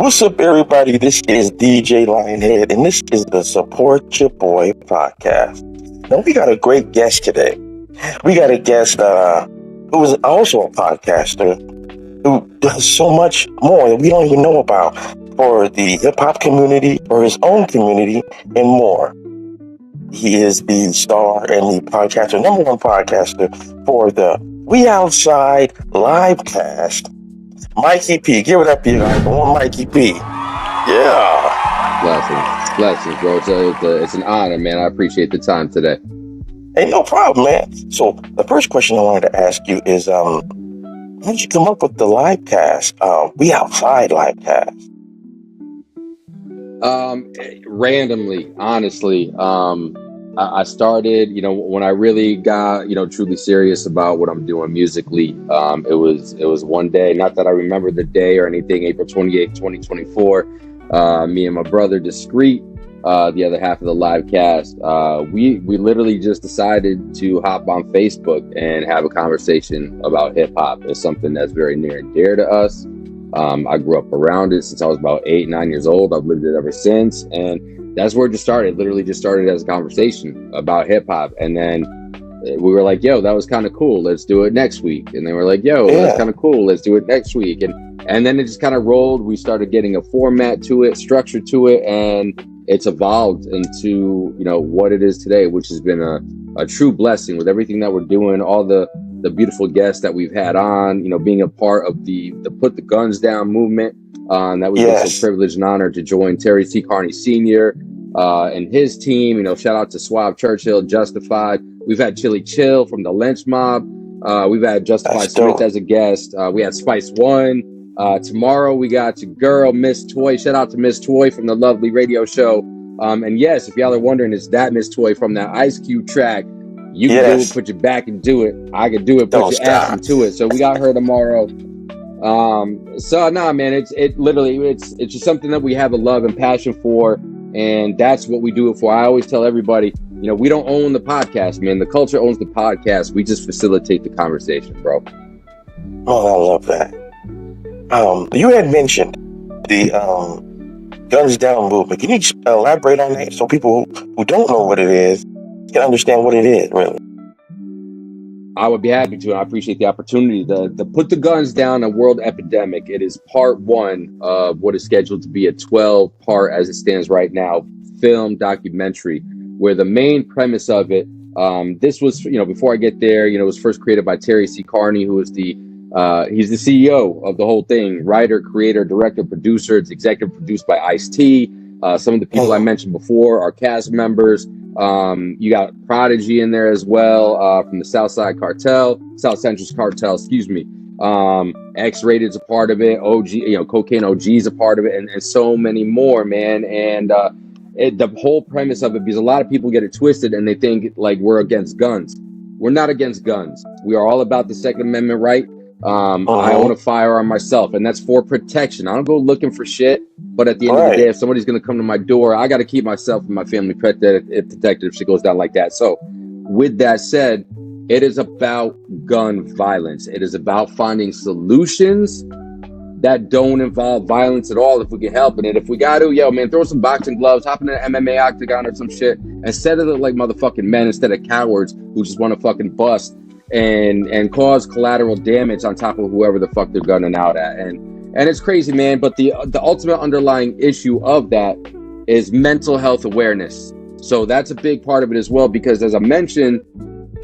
What's up, everybody? This is DJ Lionhead, and this is the Support Your Boy podcast. Now, we got a great guest today. We got a guest who is also a podcaster who does so much more that we don't even know about for the hip-hop community, for his own community, and more. He is the star and the podcaster, number one podcaster for the We Outside live cast. Mikey P. Give it up, you guys. I want Mikey P. Yeah. Blessings, bro. It's an honor, man. I appreciate the time today. Hey, no problem, man. So the first question I wanted to ask you is, how did you come up with the live cast? We Outside live cast. Randomly, honestly. I started, when I really got, truly serious about what I'm doing musically. It was one day, not that I remember the day or anything, April 28th, 2024. Me and my brother, Discreet, the other half of the live cast, we literally just decided to hop on Facebook and have a conversation about hip hop. It's something that's very near and dear to us. I grew up around it since I was about 8-9 years old. I've lived it ever since, and that's where it just started. Literally just started as a conversation about hip hop. And then we were like, yo, that was kind of cool. Let's do it next week. And then we're like, yo, that's kind of cool. Let's do it next week. And then it just kind of rolled. We started getting a format to it, structure to it, and it's evolved into, what it is today, which has been a true blessing with everything that we're doing, all the beautiful guests that we've had on, being a part of the Put the Guns Down movement. That was so privileged and honored to join Terry C. Carney Sr. And his team. Shout out to Suave Churchill, Justified. We've had Chili Chill from the Lynch Mob. We've had Justified Smith as a guest. We had Spice One. Tomorrow we got your girl, Miss Toy. Shout out to Miss Toy from the Lovely Radio Show. And yes, if y'all are wondering, is that Miss Toy from that Ice Cube track? You can do it, put your back and do it. I can do it, put your ass into it. So we got her tomorrow. Man, it's just something that we have a love and passion for, and that's what we do it for. I always tell everybody, we don't own the podcast, man. The culture owns the podcast. We just facilitate the conversation, bro. Oh, I love that. You had mentioned the Guns Down movement. Can you elaborate on that so people who don't know what it is can understand what it is, really? I would be happy to. I appreciate the opportunity. The Put the Guns Down, a World Epidemic. It is part one of what is scheduled to be a 12-part, as it stands right now, film documentary, where the main premise of it, this was, before I get there, it was first created by Terry C. Carney, who is he's the CEO of the whole thing, writer, creator, director, producer. It's executive produced by Ice-T. Some of the people I mentioned before are cast members. You got Prodigy in there as well, from the South Central Cartel, excuse me. X-Rated's a part of it. OG, Cocaine OG's a part of it, and so many more, man. And the whole premise of it, because a lot of people get it twisted and they think like we're against guns. We're not against guns. We are all about the Second Amendment right. I own a firearm myself, and that's for protection. I don't go looking for shit, but at the end of the day, if somebody's going to come to my door, I got to keep myself and my family protected if shit goes down like that. So with that said, it is about gun violence. It is about finding solutions that don't involve violence at all if we can help it. If we got to, throw some boxing gloves, hop in an MMA octagon or some shit, and set it up like motherfucking men instead of cowards who just want to fucking bust and cause collateral damage on top of whoever the fuck they're gunning out at. And it's crazy, man. But the ultimate underlying issue of that is mental health awareness. So that's a big part of it as well, because as I mentioned,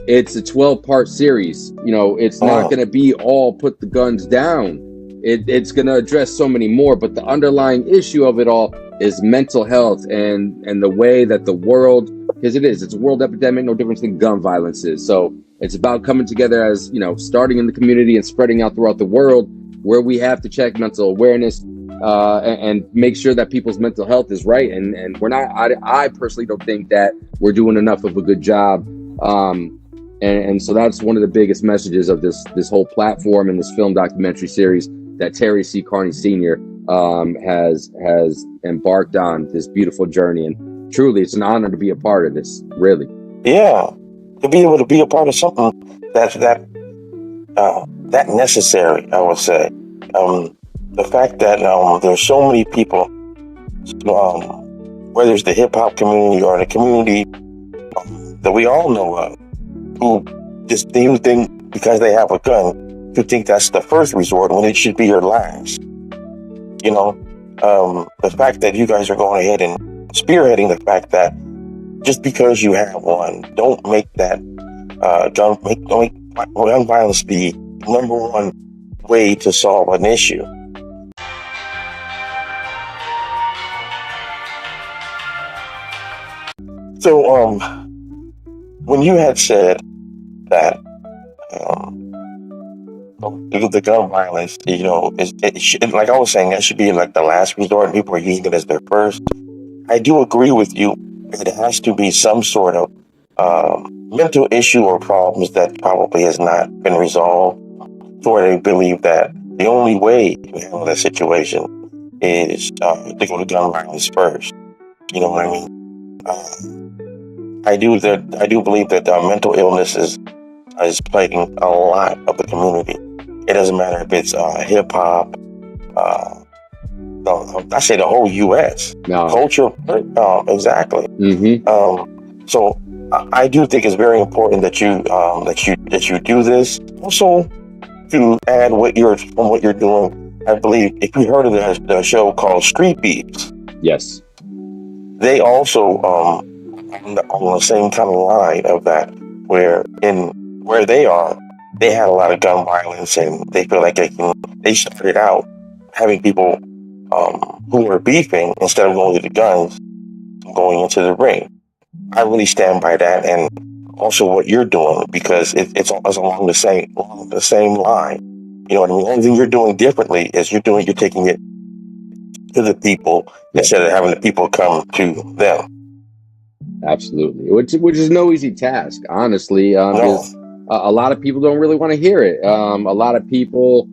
it's a 12-part series. It's not going to be all Put the Guns Down. It's going to address so many more. But the underlying issue of it all is mental health and the way that the world, because it's a world epidemic, no different than gun violence is. So it's about coming together as, starting in the community and spreading out throughout the world, where we have to check mental awareness and make sure that people's mental health is right. And we're not, I personally don't think that we're doing enough of a good job. And so that's one of the biggest messages of this whole platform and this film documentary series that Terry C. Carney Sr. has embarked on, this beautiful journey. And truly, it's an honor to be a part of this, really. Yeah. To be able to be a part of something that necessary, I would say. the fact that there's so many people, whether it's the hip hop community or the community that we all know of, who just who think because they have a gun, who think that's the first resort when it should be your last. You know, the fact that you guys are going ahead and spearheading the fact that just because you have one, don't make that don't make gun violence the number one way to solve an issue. So, when you had said that the gun violence, it should, like I was saying, that should be like the last resort, and people are using it as their first. I do agree with you. It has to be some sort of mental issue or problems that probably has not been resolved, or they believe that the only way to handle that situation is to go to gun violence first. You know what I mean? I do believe that mental illness is plaguing a lot of the community. It doesn't matter if it's hip hop. I say the whole U.S. culture. Exactly. Mm-hmm. So I do think it's very important that you do this. Also, to add what you're doing, I believe if you heard of the show called Street Beefs. Yes. They also on the same kind of line of that, where they are, they had a lot of gun violence, and they feel like they started out having people who were beefing instead of going to the guns, going into the ring. I really stand by that, and also what you're doing, because it's along the same line. You know what I mean? The only thing you're doing differently is you're taking it to the people instead of having the people come to them. Absolutely, which is no easy task, honestly. Because a lot of people don't really want to hear it. A lot of people,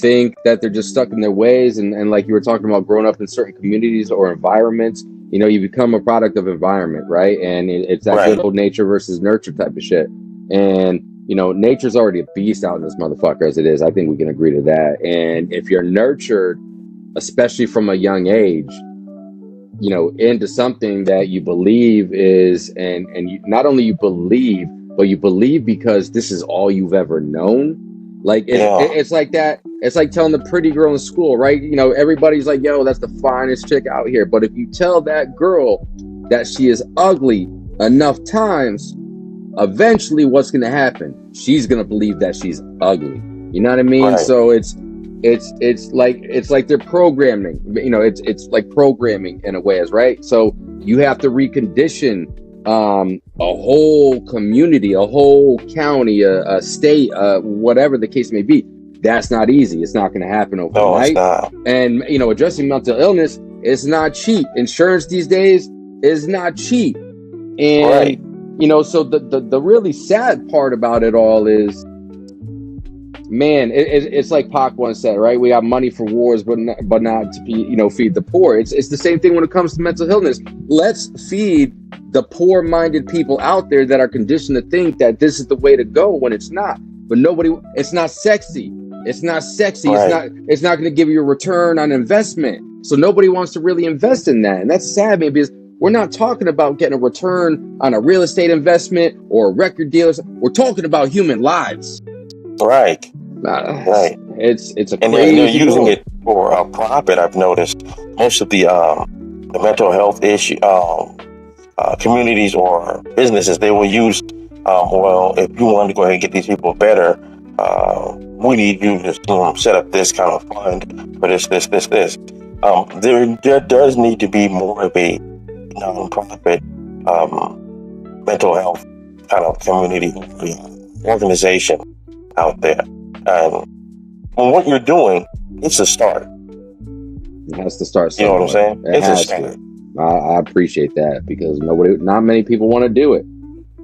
think that they're just stuck in their ways, and like you were talking about, growing up in certain communities or environments, you become a product of environment, right? And it's that good old nature versus nurture type of shit. And nature's already a beast out in this motherfucker as it is. I think we can agree to that. And if you're nurtured, especially from a young age, into something that you believe is, and you, not only you believe, but you believe because this is all you've ever known. Like it's like that. It's like telling the pretty girl in school, right? Everybody's like, yo, that's the finest chick out here. But if you tell that girl that she is ugly enough times, eventually what's going to happen? She's going to believe that she's ugly. You know what I mean? Right. So it's like they're programming. It's like programming in a way, right? So you have to recondition a whole community, a whole county, a state, whatever the case may be. That's not easy. It's not going to happen overnight. No, it's not. And addressing mental illness is not cheap. Insurance these days is not cheap. And so the really sad part about it all is, man, it's like Pac once said, right? We have money for wars, but not to feed the poor. It's the same thing when it comes to mental illness. Let's feed the poor-minded people out there that are conditioned to think that this is the way to go when it's not. But it's not sexy. It's not sexy. Right. It's not going to give you a return on investment. So nobody wants to really invest in that, and that's sad, man, because we're not talking about getting a return on a real estate investment or a record deal. We're talking about human lives. Right. Right. It's a and crazy they're using world. it for a profit. I've noticed most of the mental health issue communities or businesses, they will use well, if you want to go ahead and get these people better, we need you to set up this kind of fund for this. There does need to be more of a nonprofit mental health kind of community organization out there. And what you're doing, it's a start. It has to start somewhere. You know what I'm saying? It's a start. I appreciate that, because not many people want to do it.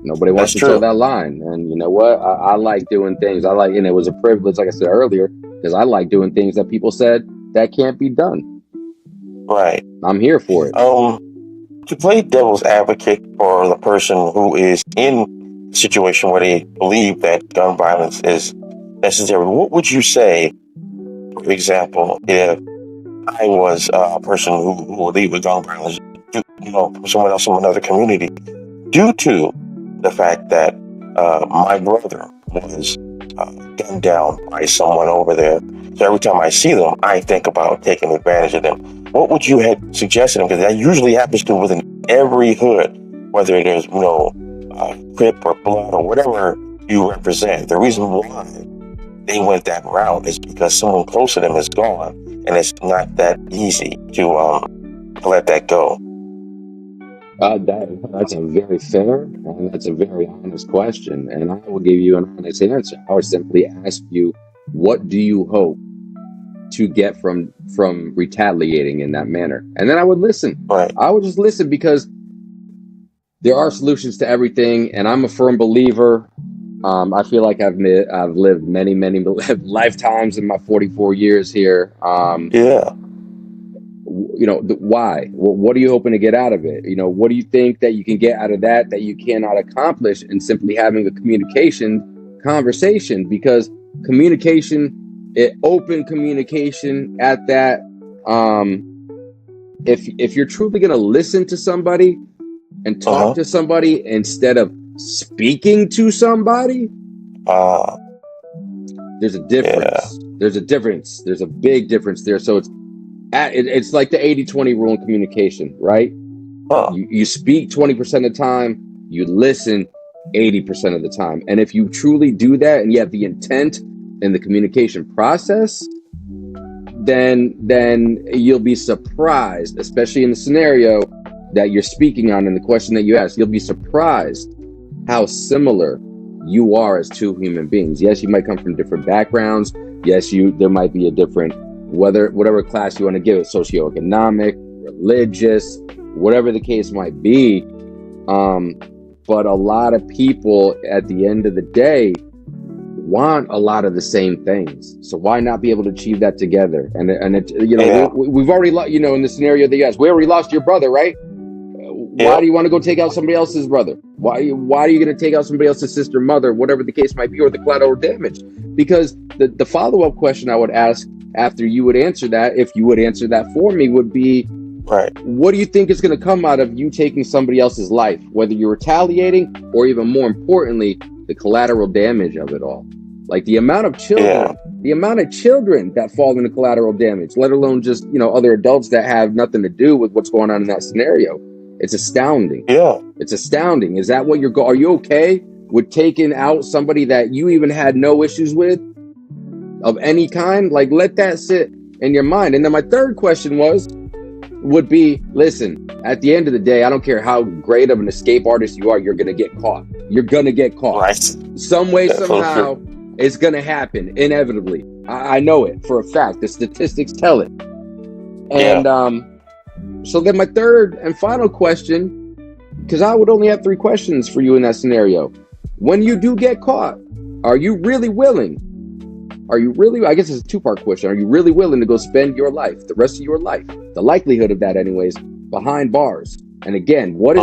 Nobody wants to toe that line. And you know what? I like doing things. And it was a privilege, like I said earlier, because I like doing things that people said that can't be done. Right. I'm here for it. To play devil's advocate for the person who is in a situation where they believe that gun violence is necessary, what would you say for example, if I was a person who would leave with gun violence, for someone else from another community, due to the fact that my brother was gunned down by someone over there. So every time I see them, I think about taking advantage of them. What would you have suggested them? Because that usually happens to within every hood, whether it is, Crip or Blood or whatever you represent. The reason why they went that route is because someone close to them is gone, and it's not that easy to let that go. That's a very fair and that's a very honest question, and I will give you an honest answer. I would simply ask you, what do you hope to get from retaliating in that manner? And then I would listen. Right. I would just listen, because there are solutions to everything, and I'm a firm believer. I feel like I've lived many lifetimes in my 44 years here. Yeah. Why? What are you hoping to get out of it? What do you think that you can get out of that you cannot accomplish in simply having a conversation? Because open communication at that, if you're truly going to listen to somebody and talk to somebody instead of speaking to somebody, there's a difference. Yeah. There's a difference. There's a big difference there. So it's like the 80-20 rule in communication, right? You speak 20% of the time, you listen 80% of the time. And if you truly do that and you have the intent in the communication process, then you'll be surprised, especially in the scenario that you're speaking on and the question that you ask, you'll be surprised how similar you are as two human beings. Yes, you might come from different backgrounds. Yes, there might be a different, whatever class you want to give it, socioeconomic, religious, whatever the case might be. But a lot of people at the end of the day want a lot of the same things. So why not be able to achieve that together? And we've already, in the scenario that you asked, we already lost your brother, right? Why do you want to go take out somebody else's brother? Why are you going to take out somebody else's sister, mother, whatever the case might be, or the collateral damage? Because the follow-up question I would ask after you would answer that, if you would answer that for me, would be, right, what do you think is going to come out of you taking somebody else's life, whether you're retaliating or, even more importantly, the collateral damage of it all? Like the amount of children, that fall into collateral damage, let alone just, other adults that have nothing to do with what's going on in that scenario. It's astounding. Yeah. It's astounding. Is that what are you okay with taking out somebody that you even had no issues with of any kind? Like, let that sit in your mind. And then my third question would be, listen, at the end of the day, I don't care how great of an escape artist you are, you're going to get caught. You're going to get caught. Right. Some way, somehow, it's going to happen, inevitably. I know it for a fact. The statistics tell it. And so then my third and final question, because I would only have 3 questions for you in that scenario. When you do get caught, are you really willing? I guess it's a 2-part question. Are you really willing to go spend your life, the rest of your life, the likelihood of that anyways, behind bars? And again, what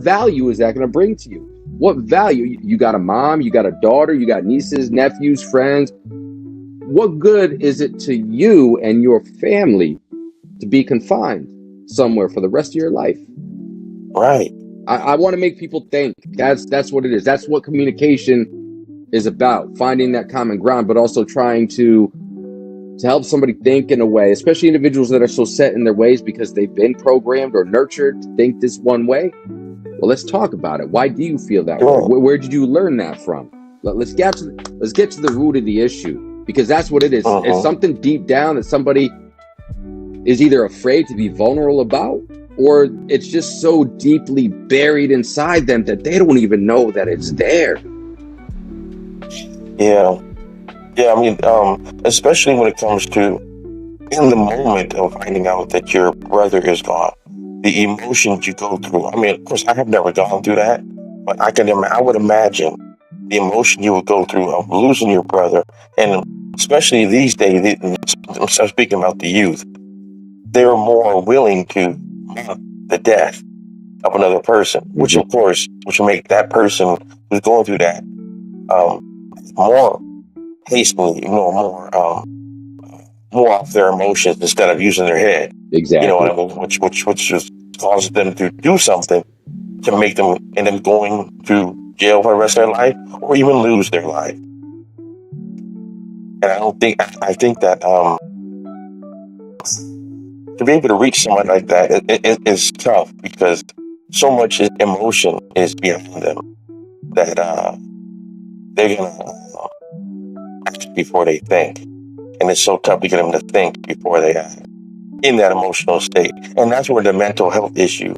value is that going to bring to you? What value? You got a mom, you got a daughter, you got nieces, nephews, friends. What good is it to you and your family to be confined somewhere for the rest of your life? Right. I want to make people think. That's what it is. That's what communication is about, finding that common ground, but also trying to help somebody think in a way, especially individuals that are so set in their ways because they've been programmed or nurtured to think this one way. Well, let's talk about it. Why do you feel that way? Where did you learn that from? Let's get to the root of the issue, because that's what it is. It's something deep down that somebody is either afraid to be vulnerable about, or it's just so deeply buried inside them that they don't even know that it's there. Yeah. I mean, especially when it comes to in the moment of finding out that your brother is gone, the emotions you go through. I mean, of course, I have never gone through that, but I would imagine the emotion you would go through of losing your brother, and especially these days, I'm speaking about the youth, they're more willing to mock the death of another person, which of course, which will make that person who's going through that more hastily, more more off their emotions instead of using their head. Exactly. You know what I mean? Which just causes them to do something to make them end up going to jail for the rest of their life, or even lose their life. And I think that to be able to reach someone like that it is tough, because so much emotion is beyond them that they're gonna act before they think, and it's so tough to get them to think before they act in that emotional state, and that's where the mental health issue,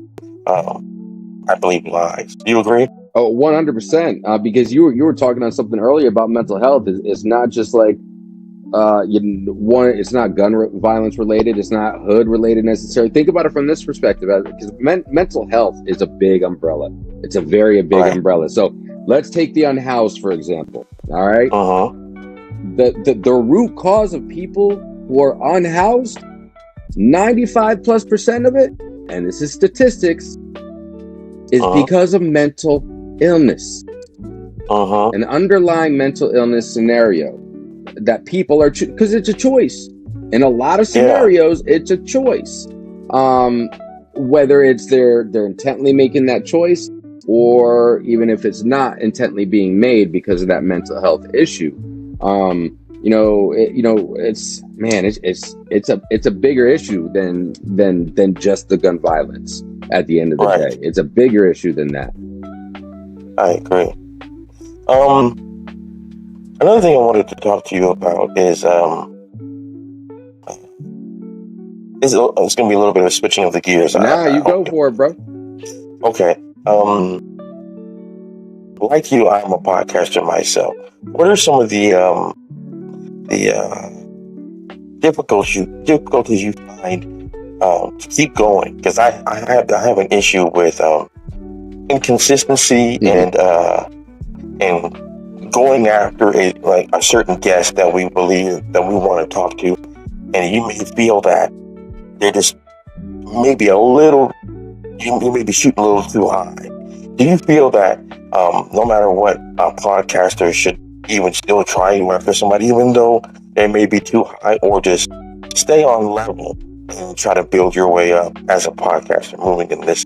I believe, lies. Do you agree? Oh, 100%. Because you were talking on something earlier about mental health. It's not just like it's not violence related. It's not hood related necessarily. Think about it from this perspective, because mental health is a big umbrella. It's a very big umbrella. So let's take the unhoused, for example. All right. The root cause of people who are unhoused, 95+% of it, and this is statistics, is because of mental illness. An underlying mental illness scenario that people are, because it's a choice. In a lot of scenarios, it's a choice. Whether it's they're intently making that choice, or even if it's not intently being made because of that mental health issue. It's a bigger issue than just the gun violence. At the end of the day, it's a bigger issue than that. I agree. Another thing I wanted to talk to you about is it's going to be a little bit of a switching of the gears. You go for it, bro. Okay. Like you, I'm a podcaster myself. What are some of the difficulties you find to keep going? Because I have an issue with inconsistency and going after a certain guest that we believe that we want to talk to, and you may feel that they're just maybe you may be shooting a little too high. Do you feel that no matter what, a podcaster should even still try to after somebody, even though they may be too high, or just stay on level and try to build your way up as a podcaster moving in this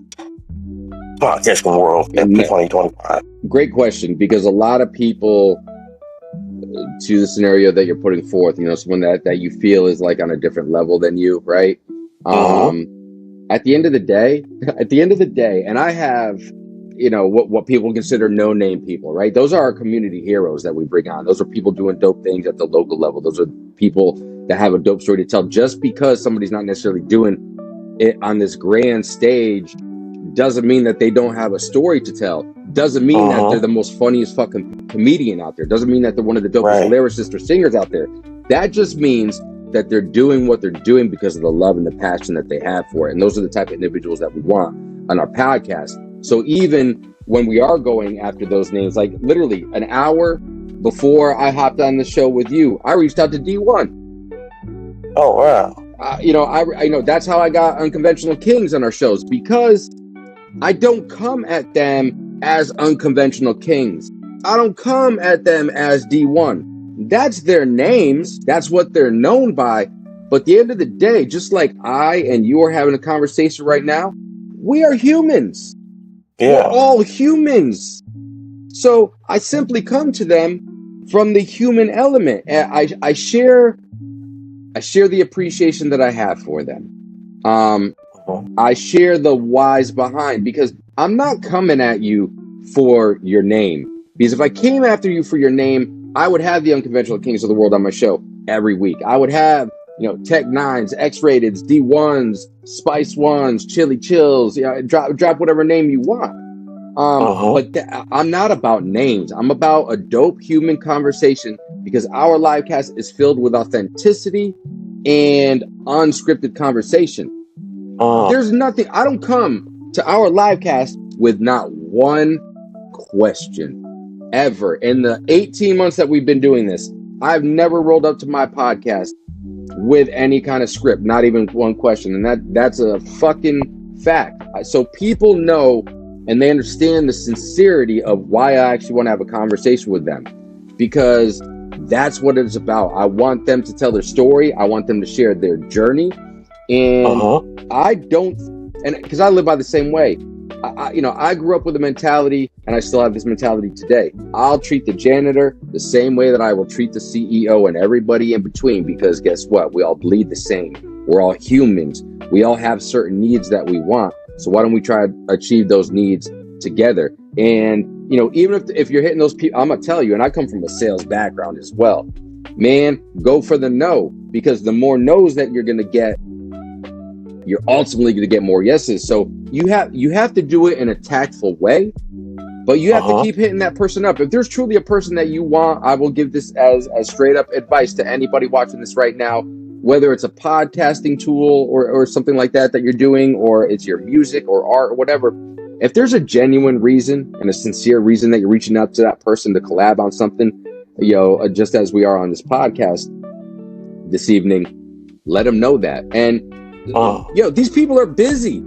podcasting world in 2025? Great question, because a lot of people, to the scenario that you're putting forth, someone that you feel is like on a different level than you, right? At the end of the day, and I have, what people consider no-name people, right? Those are our community heroes that we bring on. Those are people doing dope things at the local level. Those are people that have a dope story to tell. Just because somebody's not necessarily doing it on this grand stage doesn't mean that they don't have a story to tell. Doesn't mean that they're the most funniest fucking comedian out there. Doesn't mean that they're one of the dopest lyricists or singers out there. That just means that they're doing what they're doing because of the love and the passion that they have for it. And those are the type of individuals that we want on our podcast. So even when we are going after those names, like literally an hour before I hopped on the show with you, I reached out to D1. Oh, wow. I know that's how I got Unconventional Kings on our shows, because I don't come at them as Unconventional Kings. I don't come at them as D1. That's their names. That's what they're known by. But at the end of the day, just like I and you are having a conversation right now, we are humans. Yeah. We're all humans. So I simply come to them from the human element. And I share the appreciation that I have for them. I share the whys behind, because I'm not coming at you for your name. Because if I came after you for your name, I would have the Unconventional Kings of the World on my show every week. I would have, Tech Nines, X-Rateds, D1s, Spice Ones, Chili Chills. Drop whatever name you want. But I'm not about names. I'm about a dope human conversation, because our live cast is filled with authenticity and unscripted conversation. There's nothing. I don't come to our live cast with not one question ever. In the 18 months that we've been doing this, I've never rolled up to my podcast with any kind of script, not even one question. And that's a fucking fact. So people know and they understand the sincerity of why I actually want to have a conversation with them, because That's what it's about. I want them to tell their story. I want them to share their journey. And I don't, and because I live by the same way. I grew up with a mentality, and I still have this mentality today. I'll treat the janitor the same way that I will treat the CEO and everybody in between, because guess what? We all bleed the same. We're all humans. We all have certain needs that we want. So why don't we try to achieve those needs together? And, even if you're hitting those people, I'm going to tell you, and I come from a sales background as well, man, go for the no, because the more no's that you're going to get, you're ultimately going to get more yeses. So you have to do it in a tactful way, but you have to keep hitting that person up. If there's truly a person that you want, I will give this as straight up advice to anybody watching this right now, whether it's a podcasting tool or something like that you're doing, or it's your music or art or whatever. If there's a genuine reason and a sincere reason that you're reaching out to that person to collab on something, just as we are on this podcast this evening, let them know that. And these people are busy.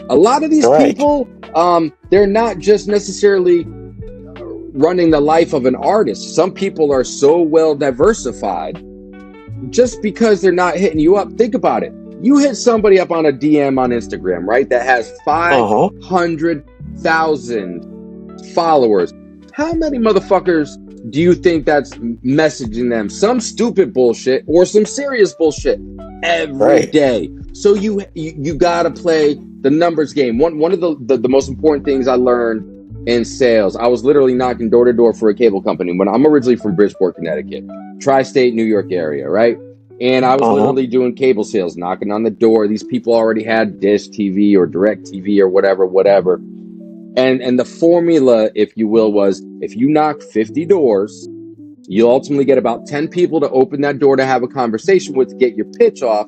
A lot of these people, they're not just necessarily running the life of an artist. Some people are so well diversified. Just because they're not hitting you up, think about it. You hit somebody up on a DM on Instagram, right? That has 500,000 followers. How many motherfuckers do you think that's messaging them some stupid bullshit or some serious bullshit every day? So you gotta play the numbers game. One of the most important things I learned in sales, I was literally knocking door to door for a cable company when I'm originally from Bridgeport, Connecticut, tri-state New York area, right? And I was literally doing cable sales, knocking on the door. These people already had Dish TV or Direct TV or whatever. And the formula, if you will, was if you knock 50 doors, you'll ultimately get about 10 people to open that door to have a conversation with, to get your pitch off.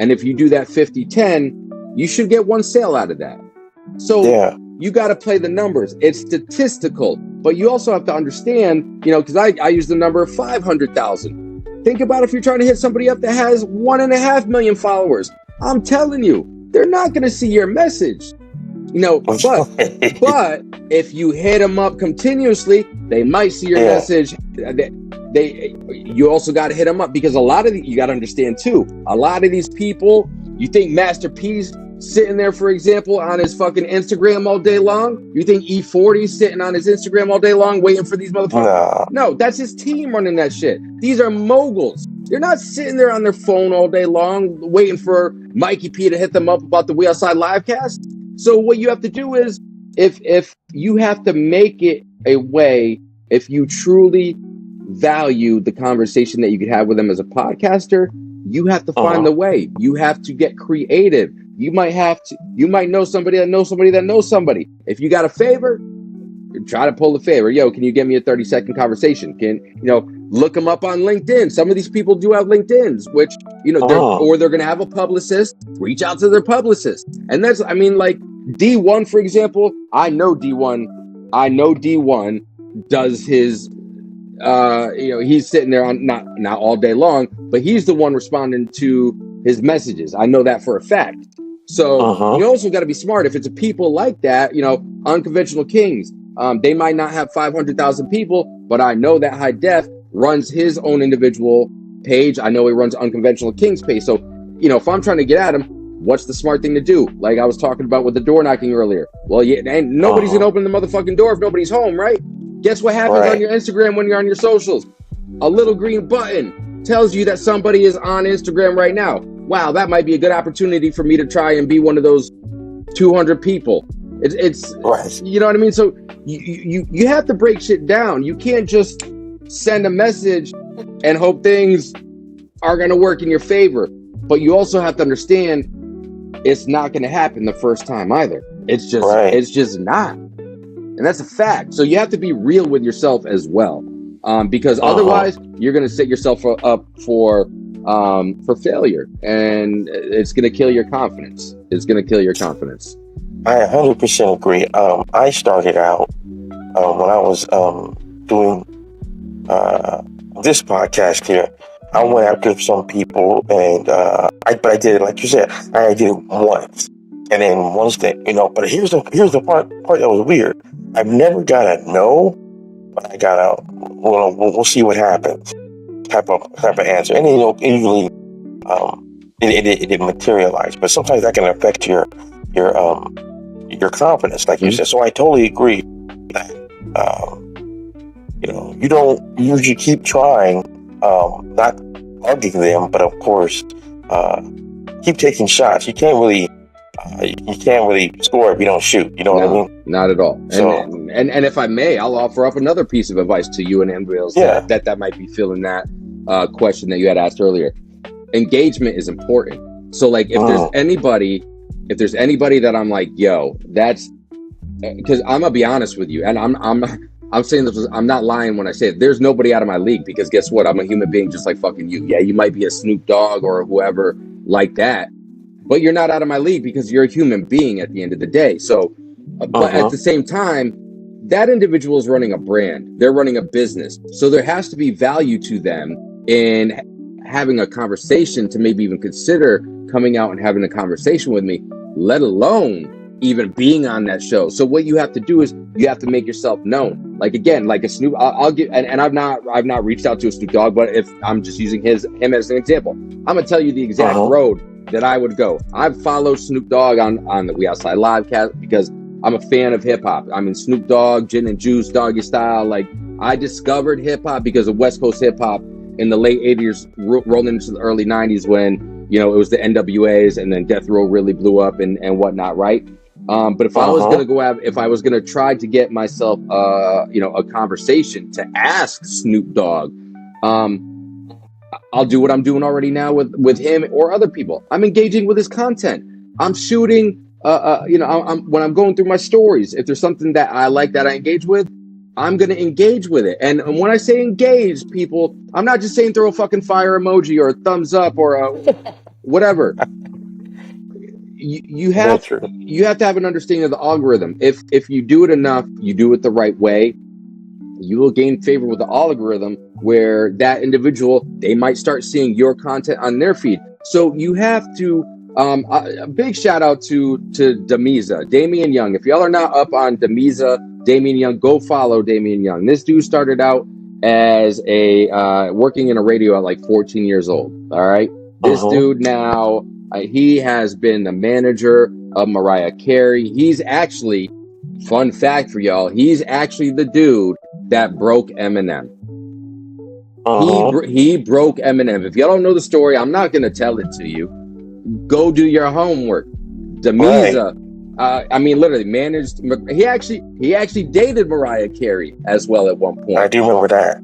And if you do that 50-10, you should get one sale out of that. So you got to play the numbers. It's statistical, but you also have to understand, because I use the number of 500,000. Think about if you're trying to hit somebody up that has 1.5 million followers. I'm telling you, they're not going to see your message. But if you hit them up continuously, they might see your message. You also got to hit them up, because you got to understand too, a lot of these people, you think Master P's sitting there, for example, on his fucking Instagram all day long? You think E40's sitting on his Instagram all day long waiting for these motherfuckers? No, that's his team running that shit. These are moguls. They're not sitting there on their phone all day long waiting for Mikey P to hit them up about the We Outside Livecast. So what you have to do is, if you have to make it a way, if you truly value the conversation that you could have with them as a podcaster, you have to find the way. You have to get creative. You might know somebody that knows somebody that knows somebody. If you got a favor, try to pull the favor. Yo, can you give me a 30-second conversation? Look them up on LinkedIn. Some of these people do have LinkedIns, which, they're going to have a publicist. Reach out to their publicist. And that's, like D1, for example. I know D1 does his, he's sitting there on not all day long, but he's the one responding to his messages. I know that for a fact. So you also got to be smart. If it's a people like that, Unconventional Kings, they might not have 500,000 people, but I know that High Def runs his own individual page. I know he runs Unconventional Kings page. So, if I'm trying to get at him, what's the smart thing to do? Like I was talking about with the door knocking earlier. Well, and nobody's going to open the motherfucking door if nobody's home, right? Guess what happens on your Instagram when you're on your socials? A little green button tells you that somebody is on Instagram right now. Wow, that might be a good opportunity for me to try and be one of those 200 people. It's you know what I mean? So you have to break shit down. You can't just send a message and hope things are going to work in your favor. But you also have to understand it's not going to happen the first time either. It's just not. And that's a fact. So you have to be real with yourself as well. Because otherwise you're going to set yourself up for failure, and it's going to kill your confidence. I 100% agree. I started out when I was doing this podcast here. I went after some people, and I did it like you said. I did it once, and then once that But here's the part that was weird. I've never got a no, but I got a we'll see what happens. type of answer, and usually it materialize. But sometimes that can affect your confidence, like you said. So I totally agree that you don't usually keep trying, not bugging them, but of course keep taking shots. You can't really score if you don't shoot. You know what I mean? Not at all. So, and if I may, I'll offer up another piece of advice to you and anybody else that might be feeling that question that you had asked earlier. Engagement is important. So like if there's anybody that I'm like, yo, that's because I'm gonna be honest with you, and I'm saying this, I'm not lying when I say it. There's nobody out of my league, because guess what? I'm a human being just like fucking you. Yeah, you might be a Snoop Dogg or whoever like that, but you're not out of my league because you're a human being at the end of the day. So, but at the same time, that individual is running a brand. They're running a business. So there has to be value to them in having a conversation to maybe even consider coming out and having a conversation with me, let alone even being on that show. So what you have to do is you have to make yourself known. Like again, like a Snoop, I'll get, and I've not reached out to a Snoop Dogg, but if I'm just using him as an example, I'm gonna tell you the exact road that I would go. I've followed Snoop Dogg on the We Outside Livecast because I'm a fan of hip hop. I mean, Snoop Dogg, Gin and Juice, Doggy Style. Like I discovered hip hop because of West Coast hip hop in the late 80s, rolling into the early 90s when, it was the NWAs and then Death Row really blew up and whatnot, right? But if I was going to try to get myself, a conversation to ask Snoop Dogg, I'll do what I'm doing already now with him or other people. I'm engaging with his content. I'm shooting, when I'm going through my stories, if there's something that I like that I engage with, I'm going to engage with it. And when I say engage, people, I'm not just saying throw a fucking fire emoji or a thumbs up or a whatever. You have to have an understanding of the algorithm. If you do it enough, you do it the right way, you will gain favor with the algorithm where that individual, they might start seeing your content on their feed. So you have to, a big shout out to Damiza, Damian Young. If y'all are not up on Damiza, Damian Young, go follow Damian Young. This dude started out as working in a radio at like 14 years old. All right. This dude now, he has been the manager of Mariah Carey. He's actually, fun fact for y'all, he's actually the dude that broke Eminem. He broke Eminem. If y'all don't know the story, I'm not going to tell it to you. Go do your homework. Damiza, literally managed. He actually dated Mariah Carey as well at one point. I do remember that.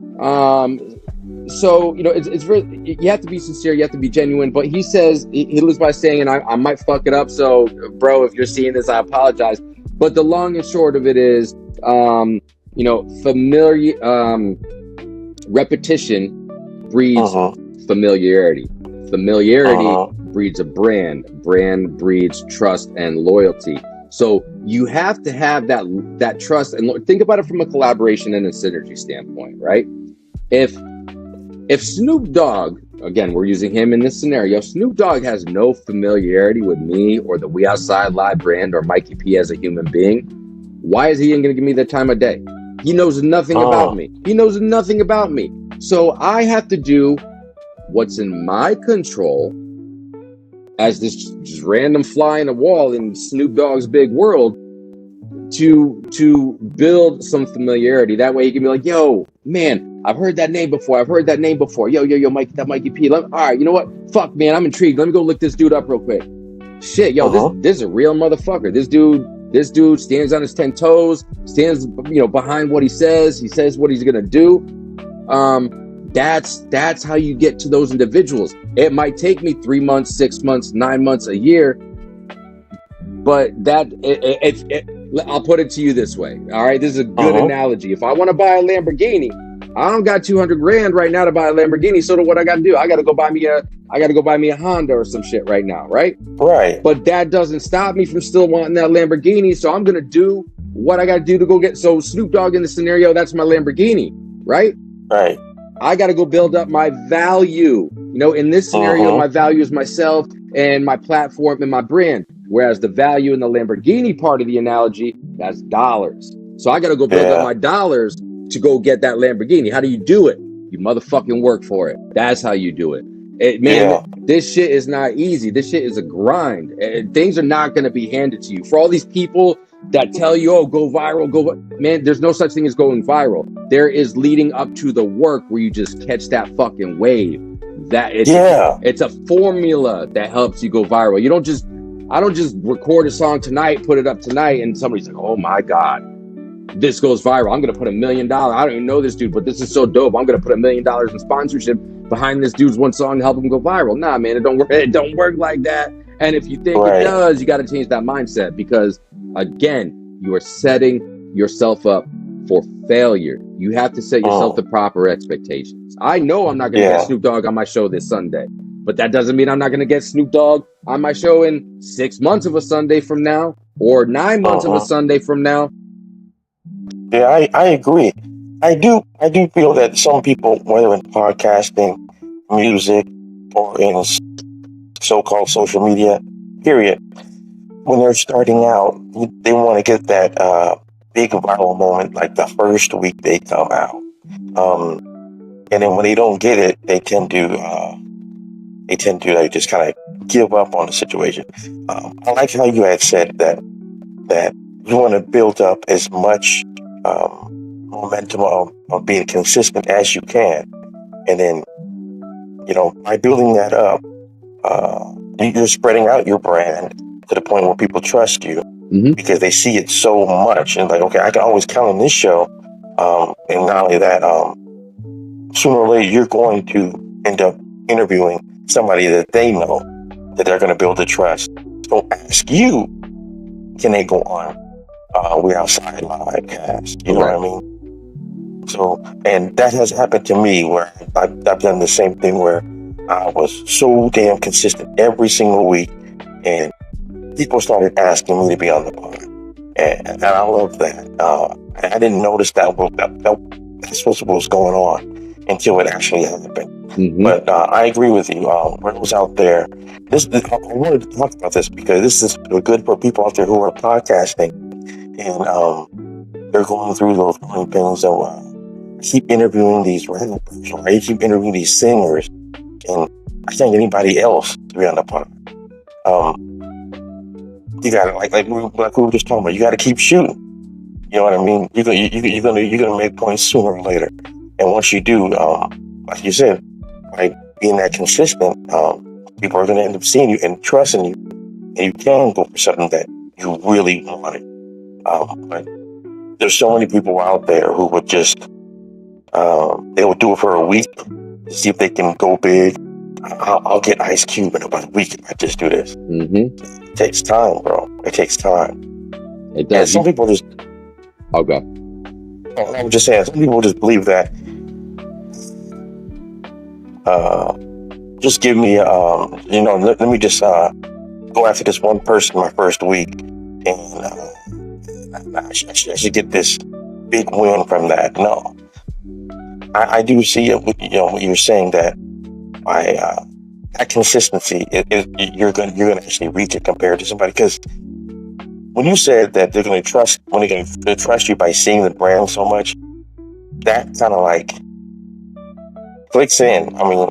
So, it's really, you have to be sincere, you have to be genuine, but he says, he lives by saying, and I might fuck it up, so bro, if you're seeing this, I apologize, but the long and short of it is, repetition breeds familiarity. Familiarity breeds a brand. Brand breeds trust and loyalty. So you have to have that trust, and think about it from a collaboration and a synergy standpoint, right? If Snoop Dogg, again, we're using him in this scenario, Snoop Dogg has no familiarity with me or the We Outside Live brand or Mikey P as a human being, why is he even going to give me the time of day? He knows nothing about me. He knows nothing about me. So I have to do what's in my control as this just random fly in the wall in Snoop Dogg's big world to build some familiarity. That way he can be like, yo, man, I've heard that name before. Yo, Mike, that Mikey P. All right, you know what? Fuck, man, I'm intrigued. Let me go look this dude up real quick. Shit, yo, this is a real motherfucker. This dude stands on his 10 toes, stands, behind what he says. He says what he's going to do. That's how you get to those individuals. It might take me 3 months, 6 months, 9 months, a year, but I'll put it to you this way. All right. This is a good analogy. If I want to buy a Lamborghini, I don't got 200 grand right now to buy a Lamborghini. So what I got to do? I got to go buy me a Honda or some shit right now. Right. Right. But that doesn't stop me from still wanting that Lamborghini. So I'm going to do what I got to do to go get. So Snoop Dogg in the scenario, that's my Lamborghini. Right. Right. I got to go build up my value. In this scenario, my value is myself and my platform and my brand. Whereas the value in the Lamborghini part of the analogy, that's dollars. So I got to go build up my dollars to go get that Lamborghini. How do you do it? You motherfucking work for it. That's how you do it. Man, this shit is not easy. This shit is a grind. Things are not going to be handed to you. For all these people that tell you, oh, go viral, man, there's no such thing as going viral. There is leading up to the work where you just catch that fucking wave. It's a formula that helps you go viral. I don't just record a song tonight, put it up tonight, and somebody's like, oh my God, this goes viral. I'm going to put $1 million. I don't even know this dude, but this is so dope. I'm going to put $1 million in sponsorship behind this dude's one song to help him go viral. Nah, man, it don't work like that. And if you think it does, you got to change that mindset, because again, you are setting yourself up for failure. You have to set yourself the proper expectations. I know I'm not going to get Snoop Dogg on my show this Sunday, but that doesn't mean I'm not going to get Snoop Dogg on my show in 6 months of a Sunday from now, or 9 months of a Sunday from now. Yeah, I agree. I do feel that some people, whether in podcasting, music, or in so-called social media, period, when they're starting out, they want to get that big viral moment like the first week they come out. And then when they don't get it, they tend to like, just kind of give up on the situation. I like how you had said that you want to build up as much momentum of being consistent as you can, and then by building that up, you're spreading out your brand to the point where people trust you because they see it so much, and like, okay, I can always count on this show. And not only that, sooner or later you're going to end up interviewing somebody that they know that they're going to build a trust. So ask you, can they go on We Outside Live cast? You know what I mean? So, and that has happened to me where I've done the same thing where I was so damn consistent every single week, and people started asking me to be on the pod, and I love that. I didn't notice that's what was going on until it actually happened. But I agree with you. When it was out there, I wanted to talk about this because this is good for people out there who are podcasting, and they're going through those growing pains. So I keep interviewing these rappers, or I keep interviewing these singers, and I can't get anybody else to be on the pod. You got to like we were just talking about. You got to keep shooting. You know what I mean? You're gonna make points sooner or later, and once you do, like you said, by being that consistent, people are gonna end up seeing you and trusting you, and you can go for something that you really wanted. But there's so many people out there who would just they will do it for a week to see if they can go big. I'll get Ice Cube in about a week if I just do this. It takes time, bro. It takes time. It does. And some people just. Okay. I'm just saying, some people just believe that. Just give me, let me just go after this one person my first week, and I should get this big win from that. No, I do see it. What you're saying, that by that consistency, you're gonna actually reach it compared to somebody. Because when you said that they're gonna trust you by seeing the brand so much, that kind of like clicks in. I mean,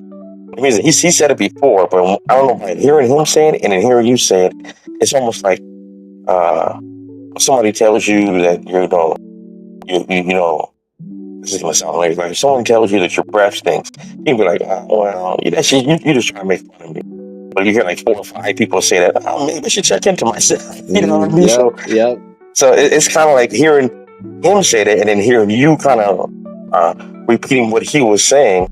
he said it before, but I don't know, by hearing him saying it and then hearing you say it, it's almost like somebody tells you that this is gonna sound weird. Like if someone tells you that your breath stinks, you'd be like, oh, well, you just trying to make fun of me. But you hear like 4 or 5 people say that, oh, maybe I should check into myself. You know what I mean? So it's kind of like hearing him say that and then hearing you kind of repeating what he was saying.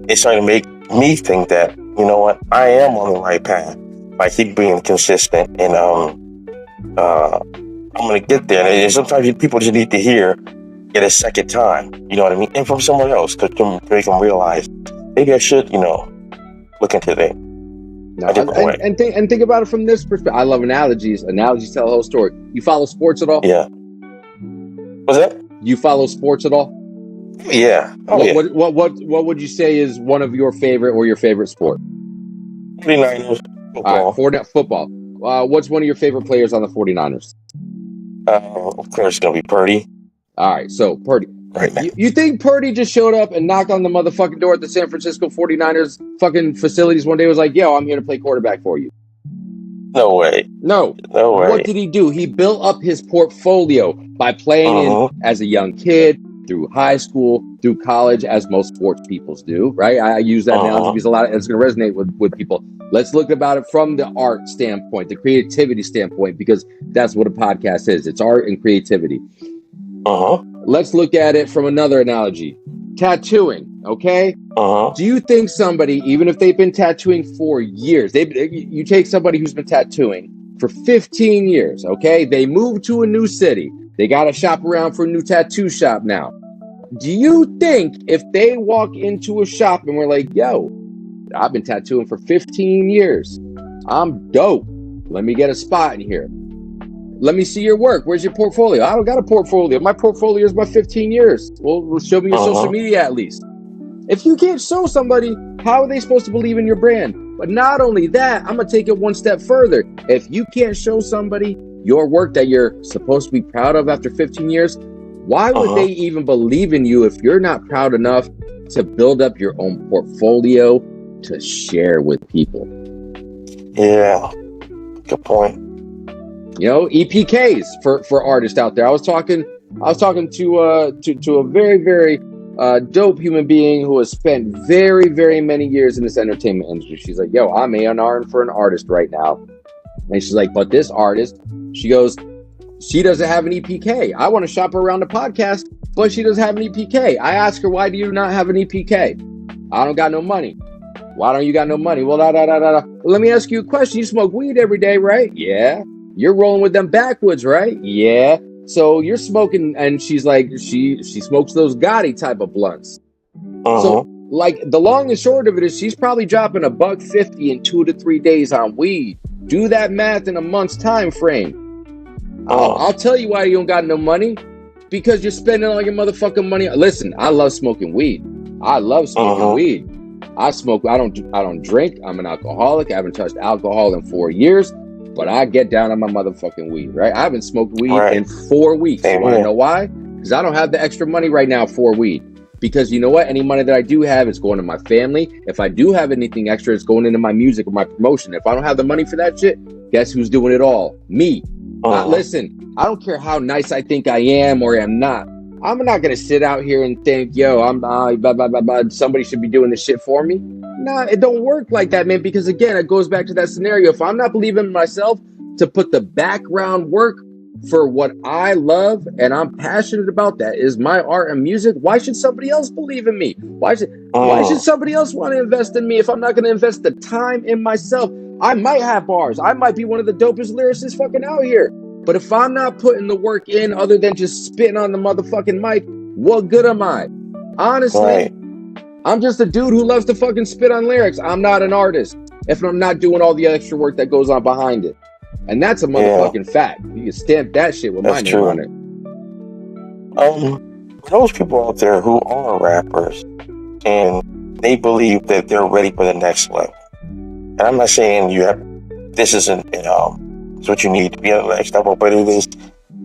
It's starting to make me think that, you know what, I am on the right path by keep being consistent, and I'm gonna get there. And sometimes people just need to hear it a second time, you know what I mean, and from someone else to make them realize maybe I should, look into that. And think about it from this perspective. I love analogies. Analogies tell the whole story. You follow sports at all? Yeah. What's that? You follow sports at all? Yeah. What would you say is one of your favorite or your favorite sport? 49ers football. All right, football. What's one of your favorite players on the 49ers? Of course, it's gonna be Purdy. All right, so Purdy. right now. You think Purdy just showed up and knocked on the motherfucking door at the San Francisco 49ers fucking facilities one day, was like, yo, I'm here to play quarterback for you? No way. No. No way. What did he do? He built up his portfolio by playing in as a young kid, through high school, through college, as most sports peoples do, right? I use that analogy because it's going to resonate with people. Let's look about it from the art standpoint, the creativity standpoint, because that's what a podcast is. It's art and creativity. Let's look at it from another analogy. Tattooing, okay? Do you think somebody, even if they've been tattooing for years, you take somebody who's been tattooing for 15 years, okay? They move to a new city. They got to shop around for a new tattoo shop now. Do you think if they walk into a shop and we're like, yo, I've been tattooing for 15 years. I'm dope. Let me get a spot in here. Let me see your work. Where's your portfolio? I don't got a portfolio. My portfolio is my 15 years. Well, show me your social media at least. If you can't show somebody, how are they supposed to believe in your brand? But not only that, I'm going to take it one step further. If you can't show somebody your work that you're supposed to be proud of after 15 years, why would they even believe in you if you're not proud enough to build up your own portfolio to share with people? Yeah, good point. You know, EPKs for artists out there. I was talking to a very, very dope human being who has spent very, very many years in this entertainment industry. She's like, yo, I'm A&R for an artist right now. And she's like, but this artist, she goes, she doesn't have an EPK. I want to shop her around the podcast, but she doesn't have an EPK. I ask her, why do you not have an EPK? I don't got no money. Why don't you got no money? Well, let me ask you a question. You smoke weed every day, right? Yeah. You're rolling with them backwoods, right? Yeah. So you're smoking, and she's like, she smokes those Gotti type of blunts. So like the long and short of it is she's probably dropping $150 in 2 to 3 days on weed. Do that math in a month's time frame. I'll tell you why you don't got no money. Because you're spending all your motherfucking money. Listen, I love smoking weed. I love smoking weed. I smoke. I don't drink. I'm an alcoholic. I haven't touched alcohol in 4 years. But I get down on my motherfucking weed, right? I haven't smoked weed in 4 weeks. You want to know why? Because I don't have the extra money right now for weed. Because you know what? Any money that I do have is going to my family. If I do have anything extra, it's going into my music or my promotion. If I don't have the money for that shit, guess who's doing it all? Me. Listen, I don't care how nice I think I am or am not. I'm not going to sit out here and think, yo, somebody should be doing this shit for me. Nah, it don't work like that, man. Because again, it goes back to that scenario. If I'm not believing in myself to put the background work for what I love and I'm passionate about, that is my art and music, why should somebody else believe in me? Why should somebody else want to invest in me if I'm not going to invest the time in myself? I might have bars. I might be one of the dopest lyricists fucking out here. But if I'm not putting the work in other than just spitting on the motherfucking mic, what good am I? Honestly, I'm just a dude who loves to fucking spit on lyrics. I'm not an artist if I'm not doing all the extra work that goes on behind it. And that's a motherfucking fact. You can stamp that shit with my name on it. Those people out there who are rappers and they believe that they're ready for the next level. And I'm not saying this isn't, it's what you need to be on the next level, but it is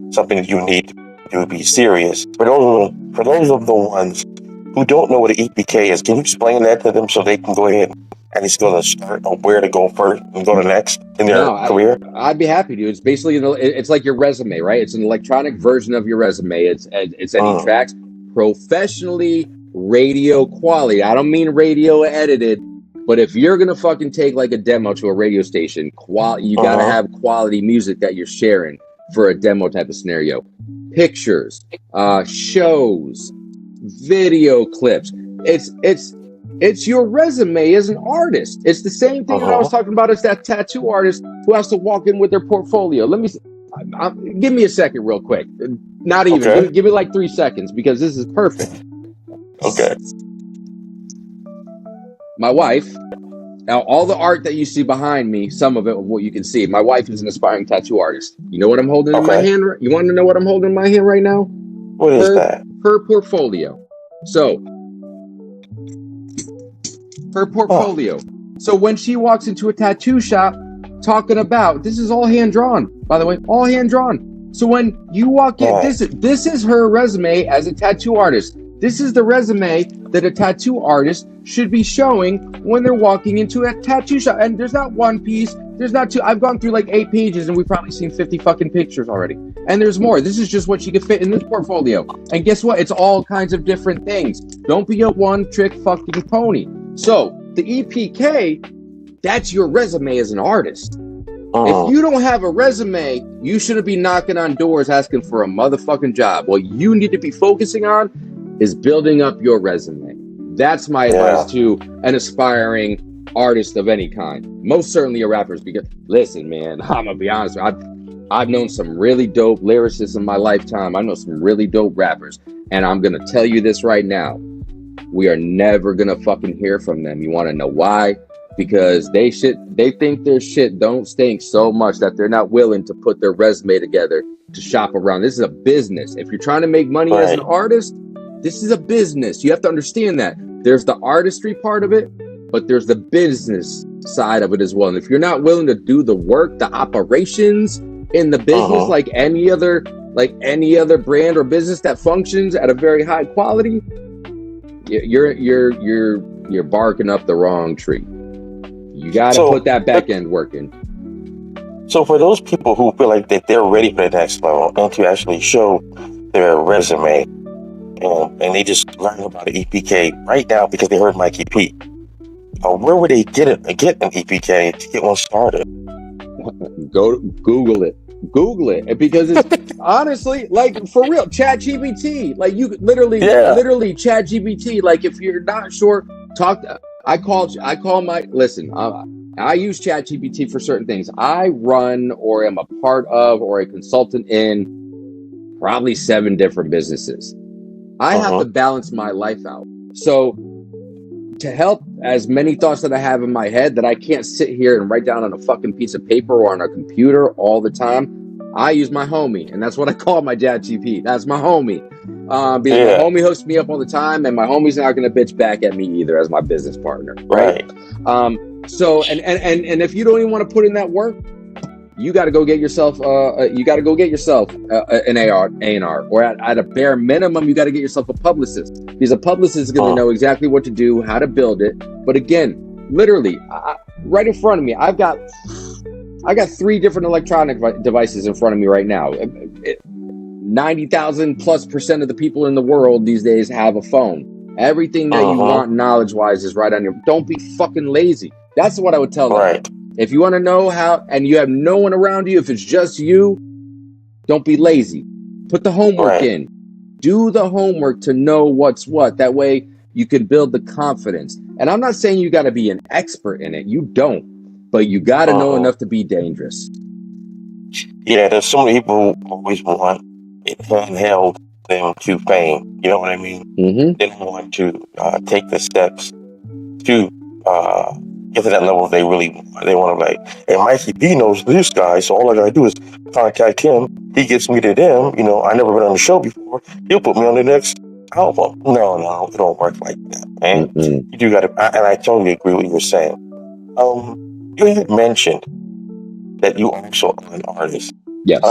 something that you need to be serious. For those of the ones who don't know what an EPK is, can you explain that to them so they can go ahead and it's going to start on where to go first and go to next in their career? I'd be happy to. It's basically, it's like your resume, right? It's an electronic version of your resume. It's any tracks, professionally radio quality. I don't mean radio edited, but if you're going to fucking take like a demo to a radio station, you got to have quality music that you're sharing for a demo type of scenario. Pictures, shows, video clips. It's your resume as an artist. It's the same thing that I was talking about as that tattoo artist who has to walk in with their portfolio. Give me a second real quick. Not even. Okay. Give me like 3 seconds because this is perfect. Okay. My wife, now all the art that you see behind me, some of it, what you can see, my wife is an aspiring tattoo artist. You know what I'm holding in my hand? You want to know what I'm holding in my hand right now? What is that? Her portfolio. So, her portfolio. So when she walks into a tattoo shop talking about, this is all hand drawn, by the way, all hand drawn. So when you walk in, Right. this is her resume as a tattoo artist. This is the resume that a tattoo artist should be showing when they're walking into a tattoo shop. And there's not one piece, there's not two. I've gone through like 8 pages and we've probably seen 50 fucking pictures already. And there's more. This is just what she could fit in this portfolio. And guess what? It's all kinds of different things. Don't be a one-trick fucking pony. So the EPK, that's your resume as an artist. If you don't have a resume, you shouldn't be knocking on doors asking for a motherfucking job. What you need to be focusing on is building up your resume. That's my advice to an aspiring artist of any kind. Most certainly a rapper, because listen, man, I'm gonna be honest. I've known some really dope lyricists in my lifetime. I know some really dope rappers, and I'm gonna tell you this right now: we are never gonna fucking hear from them. You want to know why? Because they think their shit don't stink so much that they're not willing to put their resume together to shop around. This is a business. If you're trying to make money as an artist, this is a business. You have to understand that. There's the artistry part of it, but there's the business side of it as well. And if you're not willing to do the work, the operations in the business, like any other brand or business that functions at a very high quality, you're barking up the wrong tree. You got to put that back end work in. So for those people who feel like that they're ready for the next level and to actually show their resume, and they just learn about the EPK right now because they heard Mikey P, where would they get an EPK to get one started? Go Google it. Google it, because it's honestly, like, for real, ChatGPT. Like, you literally ChatGPT. Like, if you're not sure, I use ChatGPT for certain things. I run or am a part of or a consultant in probably 7 different businesses. I have to balance my life out. So to help as many thoughts that I have in my head that I can't sit here and write down on a fucking piece of paper or on a computer all the time, I use my homie, and that's what I call my ChatGPT. That's my homie. Because my homie hooks me up all the time, and my homie's not going to bitch back at me either as my business partner, right? So, and if you don't even want to put in that work, you got to go get yourself an A&R, or at a bare minimum, you got to get yourself a publicist, because a publicist is going to know exactly what to do, how to build it. But again, literally, right in front of me, I got 3 different electronic devices in front of me right now. 90,000+% of the people in the world these days have a phone. Everything that you want knowledge-wise is right on your. Don't be fucking lazy. That's what I would tell them. If you want to know how, and you have no one around you, if it's just you, don't be lazy. Put the homework in. Do the homework to know what's what. That way you can build the confidence. And I'm not saying you got to be an expert in it. You don't. But you got to know enough to be dangerous. Yeah, there's so many people who always want it handheld them to fame. You know what I mean? They don't want to take the steps to get to that level they really want. They want to, like, and Mikey B knows this guy, so all I got to do is contact him. He gets me to them. You know, I never been on the show before. He'll put me on the next album. No, it don't work like that, man. You do got to, and I totally agree with what you're saying. You had mentioned that you also are an artist. Yes.